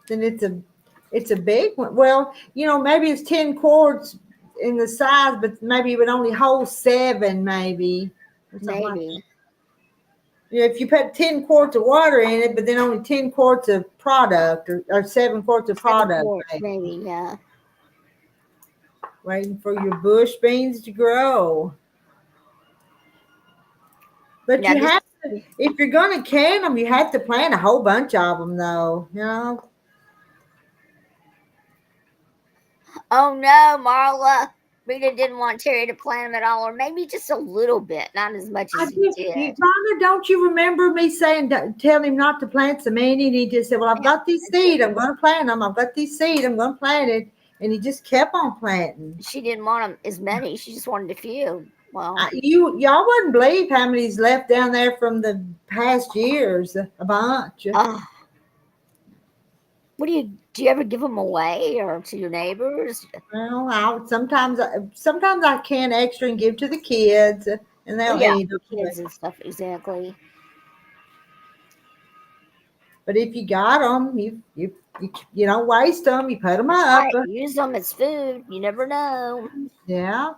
then it's a big one. Well, maybe it's 10 quarts in the size, but maybe it would only hold 7, maybe. Maybe. If you put 10 quarts of water in it, but then only 10 quarts of product or 7 quarts of 7 product. quarts, maybe, yeah. Waiting for your bush beans to grow. But Now you have to, if you're going to can them, you have to plant a whole bunch of them, though. Oh no, Marla. Rita didn't want Terry to plant them at all, or maybe just a little bit, not as much as he did. Mama, don't you remember me saying, tell him not to plant so many? And he just said, well, I've got these seeds. I'm going to plant them. I've got these seeds. I'm going to plant it. And he just kept on planting. She didn't want them as many. She just wanted a few. Well, y'all wouldn't believe how many's left down there from the past years. A bunch. What do you ever give them away or to your neighbors? Well, sometimes I can extra and give to the kids, and they'll eat them. Kids and stuff, exactly. But if you got them, you don't waste them. You put them up. Right, use them as food. You never know. Yeah.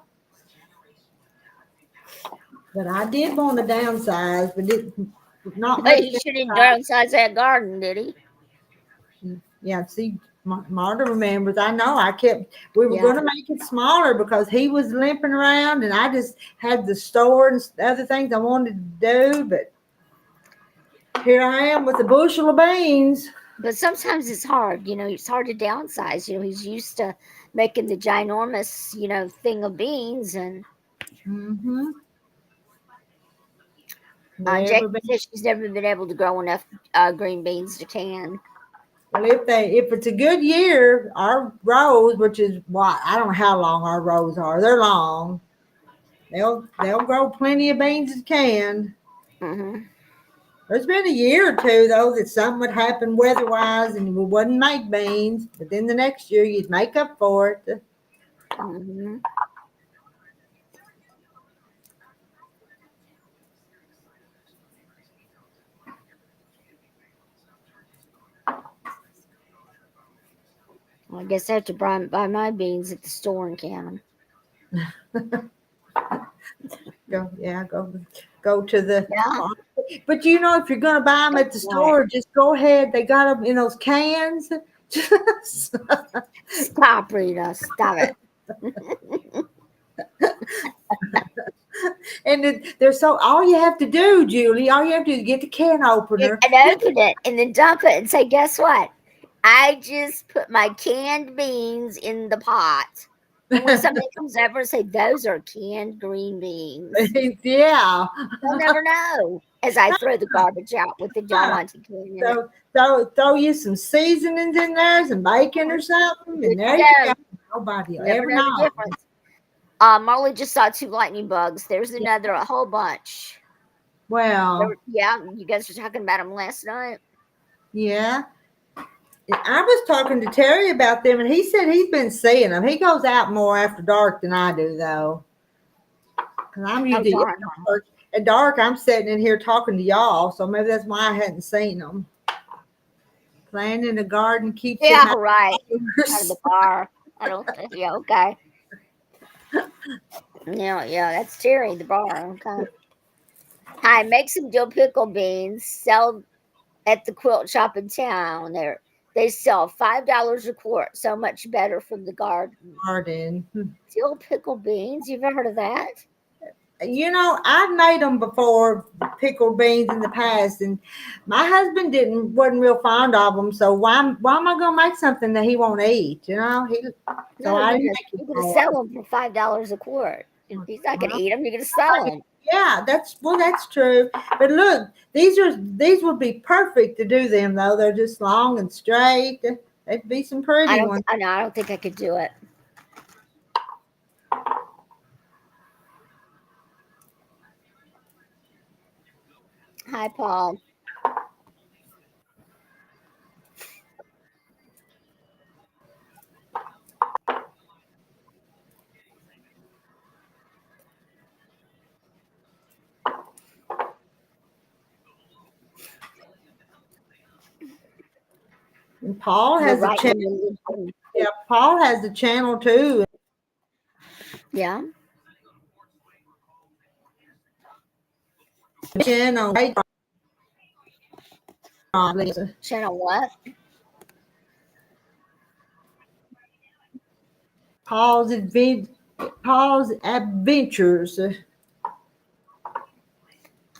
But I did want to downsize, but it not much. He shouldn't downsize that garden, did he? Yeah, see, Marta remembers. I know. We were going to make it smaller because he was limping around, and I just had the store and other things I wanted to do. But here I am with a bushel of beans. But sometimes it's hard. It's hard to downsize. He's used to making the ginormous, thing of beans, and Jackie says she's never been able to grow enough green beans to can. Well, if it's a good year, our rows, which is I don't know how long our rows are. They're long. They'll grow plenty of beans to can. There's been a year or two though that something would happen weather-wise, and we wouldn't make beans. But then the next year you'd make up for it. Well, I guess I have to buy my beans at the store and can them. Go to the. Yeah. But if you're going to buy them at the store, just go ahead. They got them in those cans. Stop, Rita. Stop it. And they're all you have to do, Julie, all you have to do is get the can opener. And open it and then dump it and say, guess what? I just put my canned beans in the pot. And when somebody comes over and say, those are canned green beans. Yeah. They'll never know as I throw the garbage out with the John Monty can. So throw you some seasonings in there, some bacon or something, and there you go. Nobody will ever know the difference. Marley just saw 2 lightning bugs. There's a whole bunch. Well. You guys were talking about them last night. Yeah. I was talking to Terry about them, and he said he's been seeing them. He goes out more after dark than I do, though. Because I'm usually at dark, I'm sitting in here talking to y'all, so maybe that's why I hadn't seen them. Playing in the garden keeps Yeah, them right. Out of outdoors. the bar. I don't think. Yeah, okay. Yeah, that's Terry, the bar. Okay. Hi, make some dill pickle beans. Sell at the quilt shop in town. They sell $5 a quart. So much better from the garden. Garden. Dill pickle beans. You've ever heard of that? You know, I've made them before, pickled beans in the past, and my husband wasn't real fond of them. So why am I gonna make something that he won't eat? You know, so No, I you're didn't gonna, make it you're gonna for sell them for $5 a quart. And he's not gonna him. eat them. You're gonna sell them. Yeah, that's true. But look, these would be perfect to do them though. They're just long and straight. They'd be some pretty ones. I don't think I could do it. Hi, Paul. And Paul You're has a right. channel. Yeah, Paul has a channel too. Yeah. Channel. Channel what? Paul's Adventures.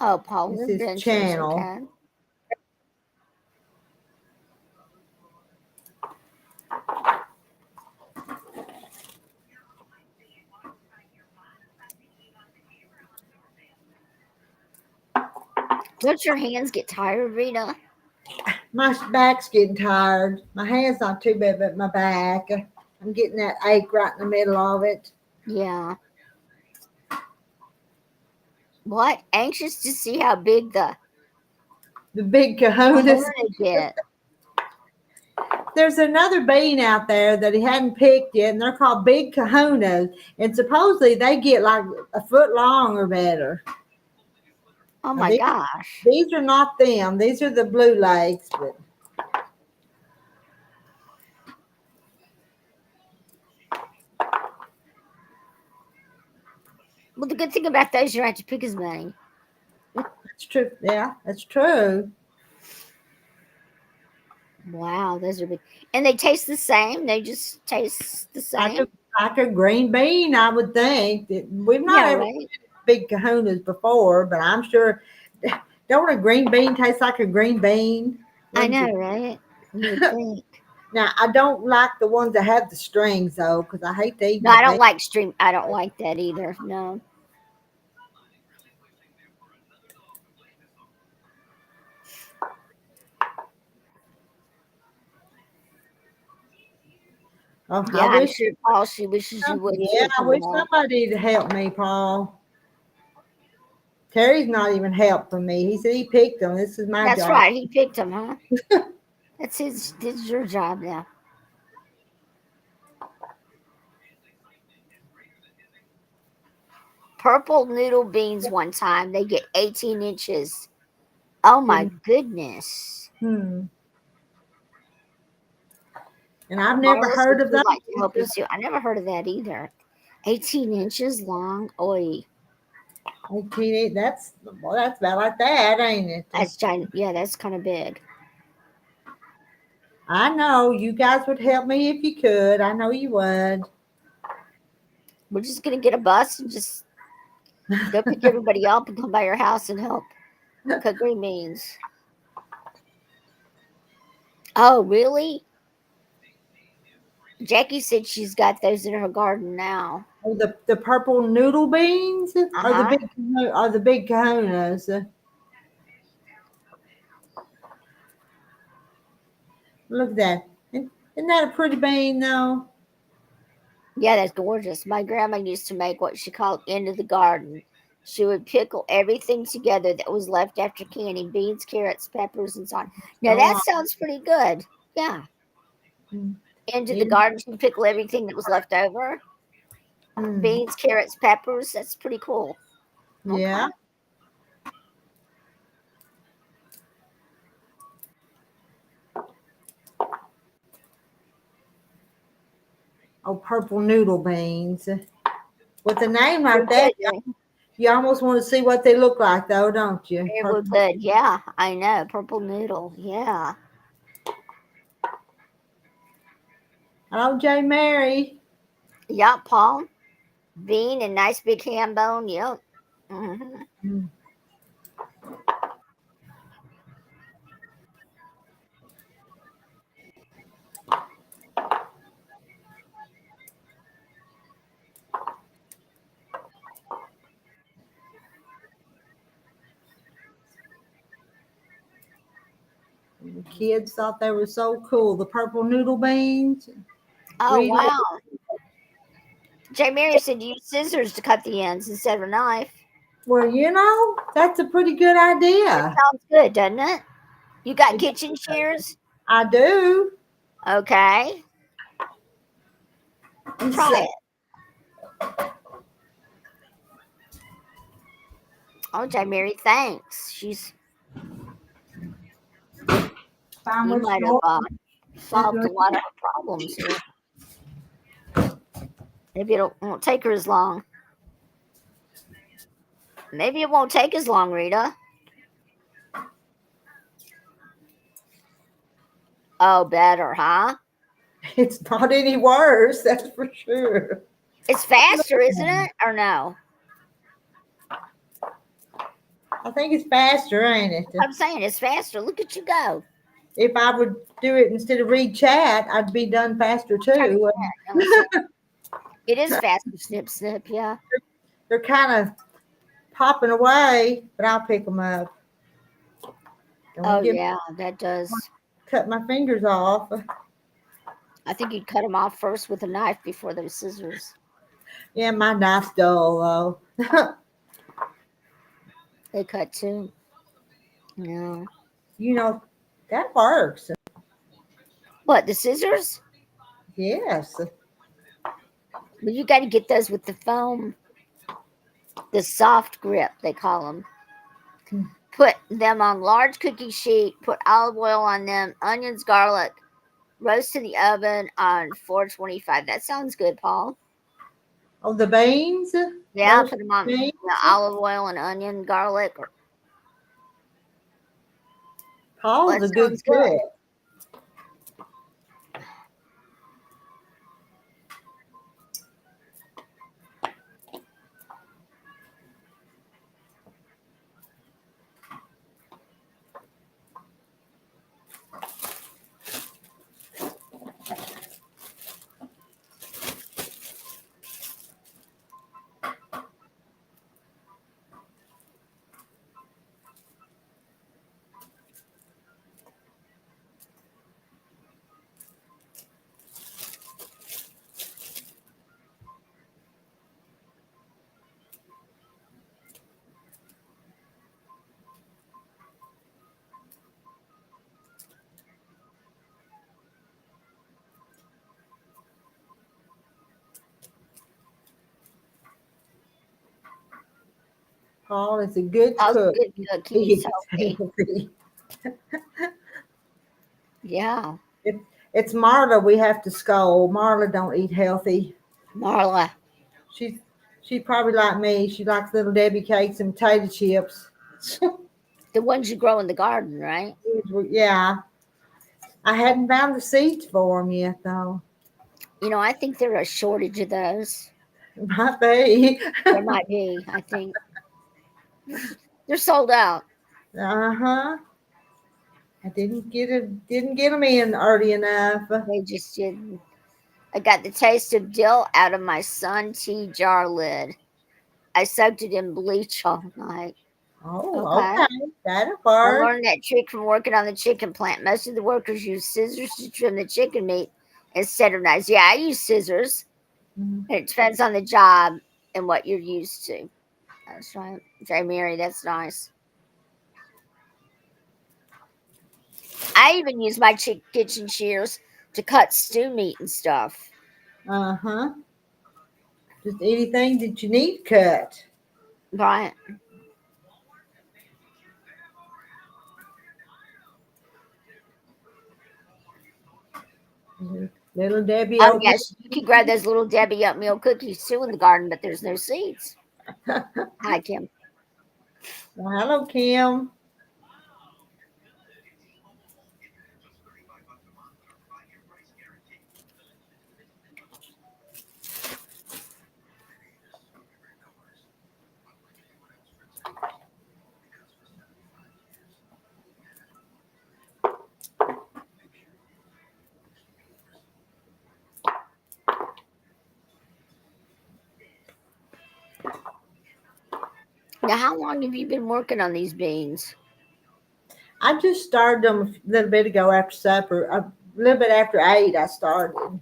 Oh, Paul's It's his Adventures. channel. Okay. Don't your hands get tired, Rita? My back's getting tired. My hand's not too bad, but my back. I'm getting that ache right in the middle of it. Yeah. What? Anxious to see how big the big kahunas. get. There's another bean out there that he hadn't picked yet, and they're called big kahunas. And supposedly they get like a foot long or better. Oh my gosh. These are not them. These are the blue legs. But Well, the good thing about those, you don't have to pick as many. that's true. Yeah, that's true. Wow, those are big. And they taste the same. They just taste the same. Like a green bean, I would think. We've not ever right. big kahunas before, but I'm sure. Don't a green bean taste like a green bean? I know, right? You would think. Now, I don't like the ones that have the strings, though, because I hate to eat No, I don't like stream. I don't like that either. No. Oh, Yeah, I'm sure Paul, she wishes you would. Yeah, I wish somebody to help me, Paul. Terry's not even helping me. He said he picked them. This is my job. That's right. He picked them, huh? That's his. This is your job now. Purple noodle beans one time. They get 18 inches. Oh my goodness. And I've never heard of that. Like to help you too. I never heard of that either. 18 inches long. Oi. 18, that's about like that, ain't it? That's giant. Yeah, that's kind of big. I know you guys would help me if you could. I know you would. We're just gonna get a bus and just go pick everybody up and come by your house and help cook green beans. Oh, really? Jackie said she's got those in her garden now. Oh, the purple noodle beans are the big kahunas. Look at that. Isn't that a pretty bean, though? Yeah, that's gorgeous. My grandma used to make what she called end of the garden. She would pickle everything together that was left after canning: beans, carrots, peppers, and so on. Now that sounds pretty good. Yeah. Into the garden, she would pickle everything that was left over. Beans, carrots, peppers. That's pretty cool. Yeah. Oh, purple noodle beans. With a name They're like that, good. you almost want to see what they look like, though, don't you? They were good. Yeah, I know. Purple noodle. Yeah. Hello, J. Mary. Yup, Paul. Bean and nice big ham bone. Yep. Hmm. Mm. The kids thought they were so cool. The purple noodle beans. Oh, Rita, wow. J. Mary said use scissors to cut the ends instead of a knife. well, that's a pretty good idea. Sounds good, doesn't it? You got kitchen shears? I do. Okay. Try it. Oh, J. Mary, thanks. Find You which might drawer. have solved a lot of her problems here. Maybe it won't take her as long. Maybe it won't take as long, Rita. Oh, better, huh? It's not any worse, that's for sure. It's faster, isn't it? Or no? I think it's faster, ain't it? I'm saying it's faster. Look at you go. If I would do it instead of read chat, I'd be done faster too. It is faster, snip, snip, yeah. They're kind of popping away, but I'll pick them up. Oh, yeah, that does. Cut my fingers off. I think you'd cut them off first with a knife before those scissors. Yeah, my knife's dull though. They cut too. Yeah. That works. What, the scissors? Yes. Well, you got to get those with the foam. The soft grip, they call them. Put them on large cookie sheet. Put olive oil on them. Onions, garlic. Roast in the oven on 425. That sounds good, Paul. Oh, the beans? Yeah, Roast put them on beans? olive oil and onion, garlic. Paul's a good sounds good. cook. Paul is a good Paul's a cook. good cook. He's healthy. Healthy. Yeah. It's Marla we have to scold. Marla don't eat healthy. Marla. She's probably like me. She likes little Debbie cakes and potato chips. The ones you grow in the garden, right? Yeah. I hadn't found the seeds for them yet, though. I think there's a shortage of those. Might be. There might be, I think. They're sold out. Uh-huh. I didn't get them in early enough. They just didn't. I got the taste of dill out of my sun tea jar lid. I soaked it in bleach all night. Oh, Okay. okay. That'll I work. learned that trick from working on the chicken plant. Most of the workers use scissors to trim the chicken meat instead of knives. Yeah, I use scissors. Mhm. It depends on the job and what you're used to. That's right. J. Mary, that's nice. I even use my kitchen shears to cut stew meat and stuff. Uh-huh. Just anything that you need cut. Right. Little Debbie Oh oatmeal. yes, you can grab those little Debbie oatmeal cookies too in the garden, but there's no seeds. Hi, Kim. Well, hello, Kim. Now, how long have you been working on these beans? I just started them a little bit ago after supper. A little bit after 8, I started.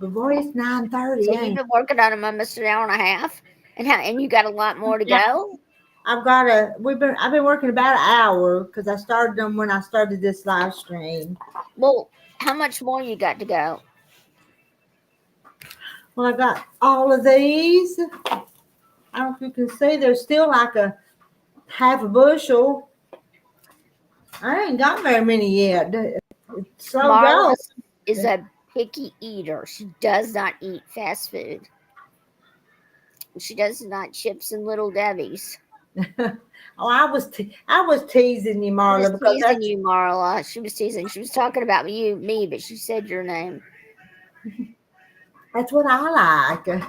But boy, it's 9:30, So you've ain't been working on them almost an hour and a half, and you got a lot more to it? go. I've been working about an hour because I started them when I started this live stream. Well, how much more you got to go? Well, I got all of these. I don't know if you can see, there's still like a half a bushel. I ain't got very many yet. It's slow Marla going. is a picky eater. She does not eat fast food. She does not chips and little Debbie's. Oh, I was teasing you, She Marla, was because teasing you, Marla. She was teasing. She was talking about me, but she said your name. that's what I like.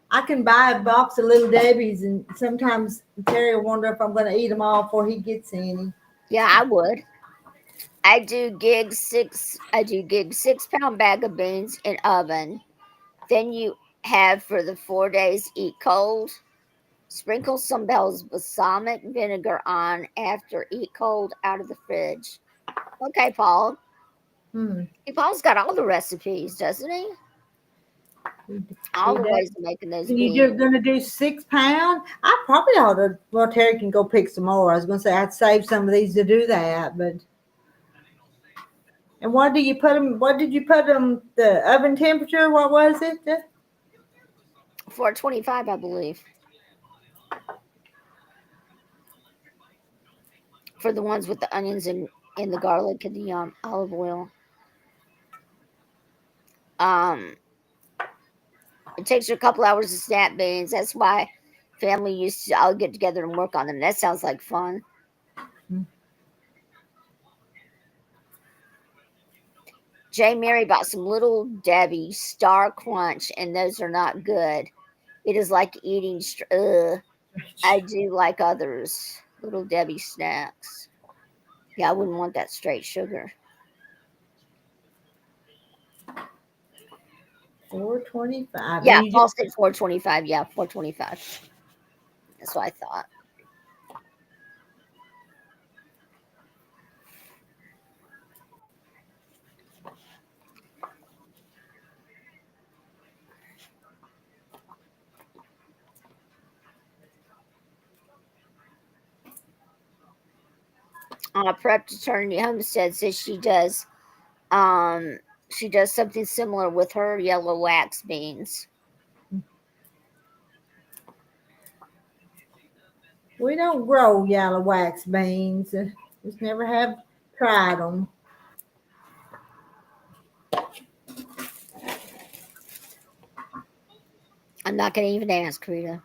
I can buy a box of Little Debbie's, and sometimes Terry will wonder if I'm going to eat them all before he gets any. Yeah, I would. I do gig 6 pound bag of beans in oven. Then you have for the 4 days eat cold. Sprinkle some balsamic vinegar on after eat cold out of the fridge. Okay, Paul. Hmm. Paul's got all the recipes, doesn't he? All the ways of making those beans. You're going to do 6 pound? I probably ought to. Well, Terry can go pick some more. I was going to say I'd save some of these to do that, but. And what do you put them? What did you put them? The oven temperature? What was it? 425, I believe. For the ones with the onions and the garlic and the olive oil. It takes her a couple hours to snap beans. That's why family used to all get together and work on them. That sounds like fun. J. Mary bought some Little Debbie Star Crunch, and those are not good. It is like eating. I do like others. Little Debbie snacks. Yeah, I wouldn't want that straight sugar. 425. Yeah, Paul said 425. Yeah, 425. That's what I thought. Prep Attorney Homestead says she does something similar with her yellow wax beans. We don't grow yellow wax beans. Just never have tried them. I'm not going to even ask, Rita.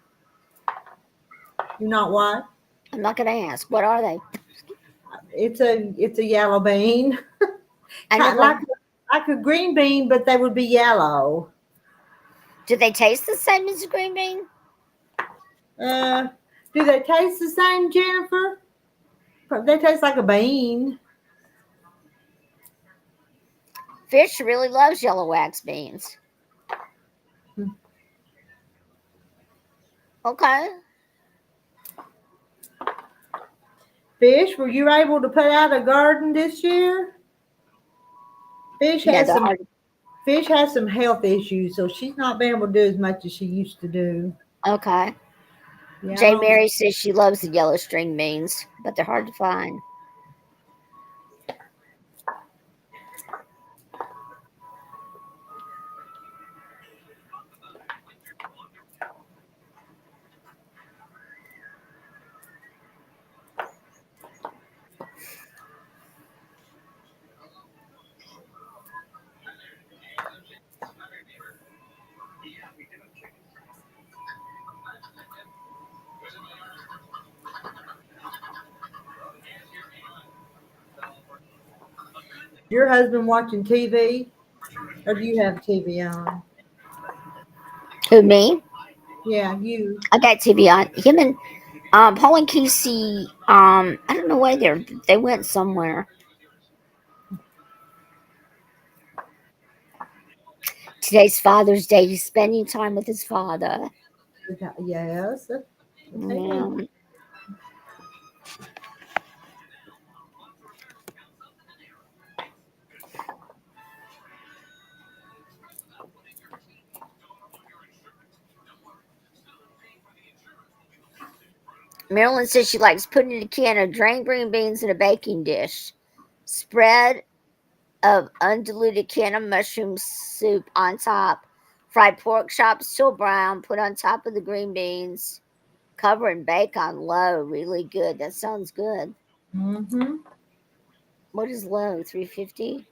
You not what? I'm not going to ask. What are they? It's a yellow bean. I never, like a green bean, but they would be yellow. do they taste the same as a green bean? Do they taste the same, Jennifer? They taste like a bean. Fish really loves yellow wax beans. Okay. Fish, were you able to put out a garden this year? Fish has some health issues, so she's not been able to do as much as she used to do. Okay. Yeah. J. Mary says she loves the yellow string beans, but they're hard to find. Your husband watching TV, or do you have TV on? Who, me? Yeah, you. I got TV on. Him and Paul and Casey. I don't know where they went somewhere. Today's Father's Day. He's spending time with his father. Yes. Yeah. Marilyn says she likes putting a can of drained green beans in a baking dish. Spread of undiluted can of mushroom soup on top. Fried pork chops till brown. Put on top of the green beans. Cover and bake on low. Really good. That sounds good. Mm-hmm. What is low? 350?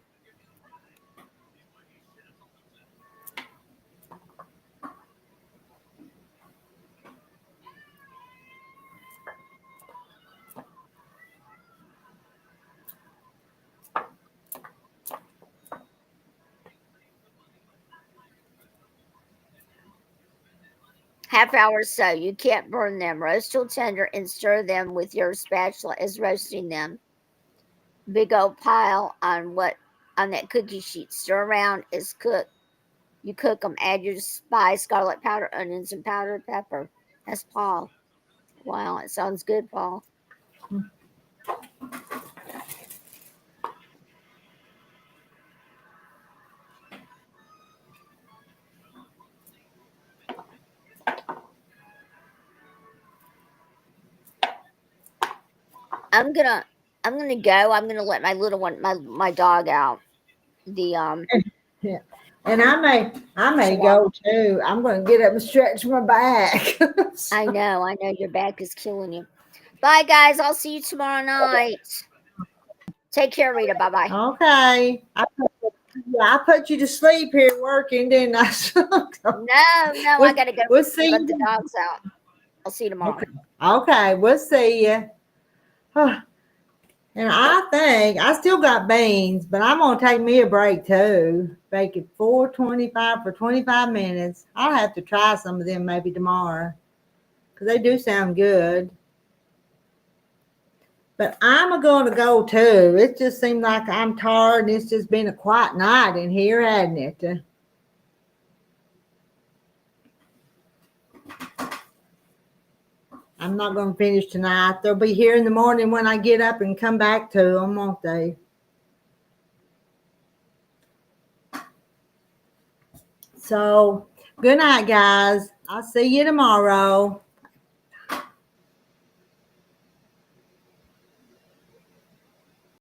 Half hour or so. You can't burn them. Roast till tender and stir them with your spatula as roasting them. Big old pile on that cookie sheet. Stir around as cooked. You cook them. Add your spice, garlic powder, onions, and powdered pepper. That's Paul. Wow, it sounds good, Paul. I'm gonna go. I'm gonna let my little one, my dog out. The Yeah. And I may go too. I'm going to get up and stretch my back. I know your back is killing you. Bye guys, I'll see you tomorrow night. Take care, Rita. Bye bye. Okay. I put you to sleep here working, didn't I? No, I gotta go. We'll see. Let the dogs out. I'll see you tomorrow. Okay, we'll see you. And I think I still got beans, but I'm gonna take me a break too. Bake it 425 for 25 minutes. I'll have to try some of them maybe tomorrow because they do sound good. But I'm going to go too. It just seemed like I'm tired and it's just been a quiet night in here, hasn't it? I'm not going to finish tonight. They'll be here in the morning when I get up and come back to them, won't they? So, good night, guys. I'll see you tomorrow.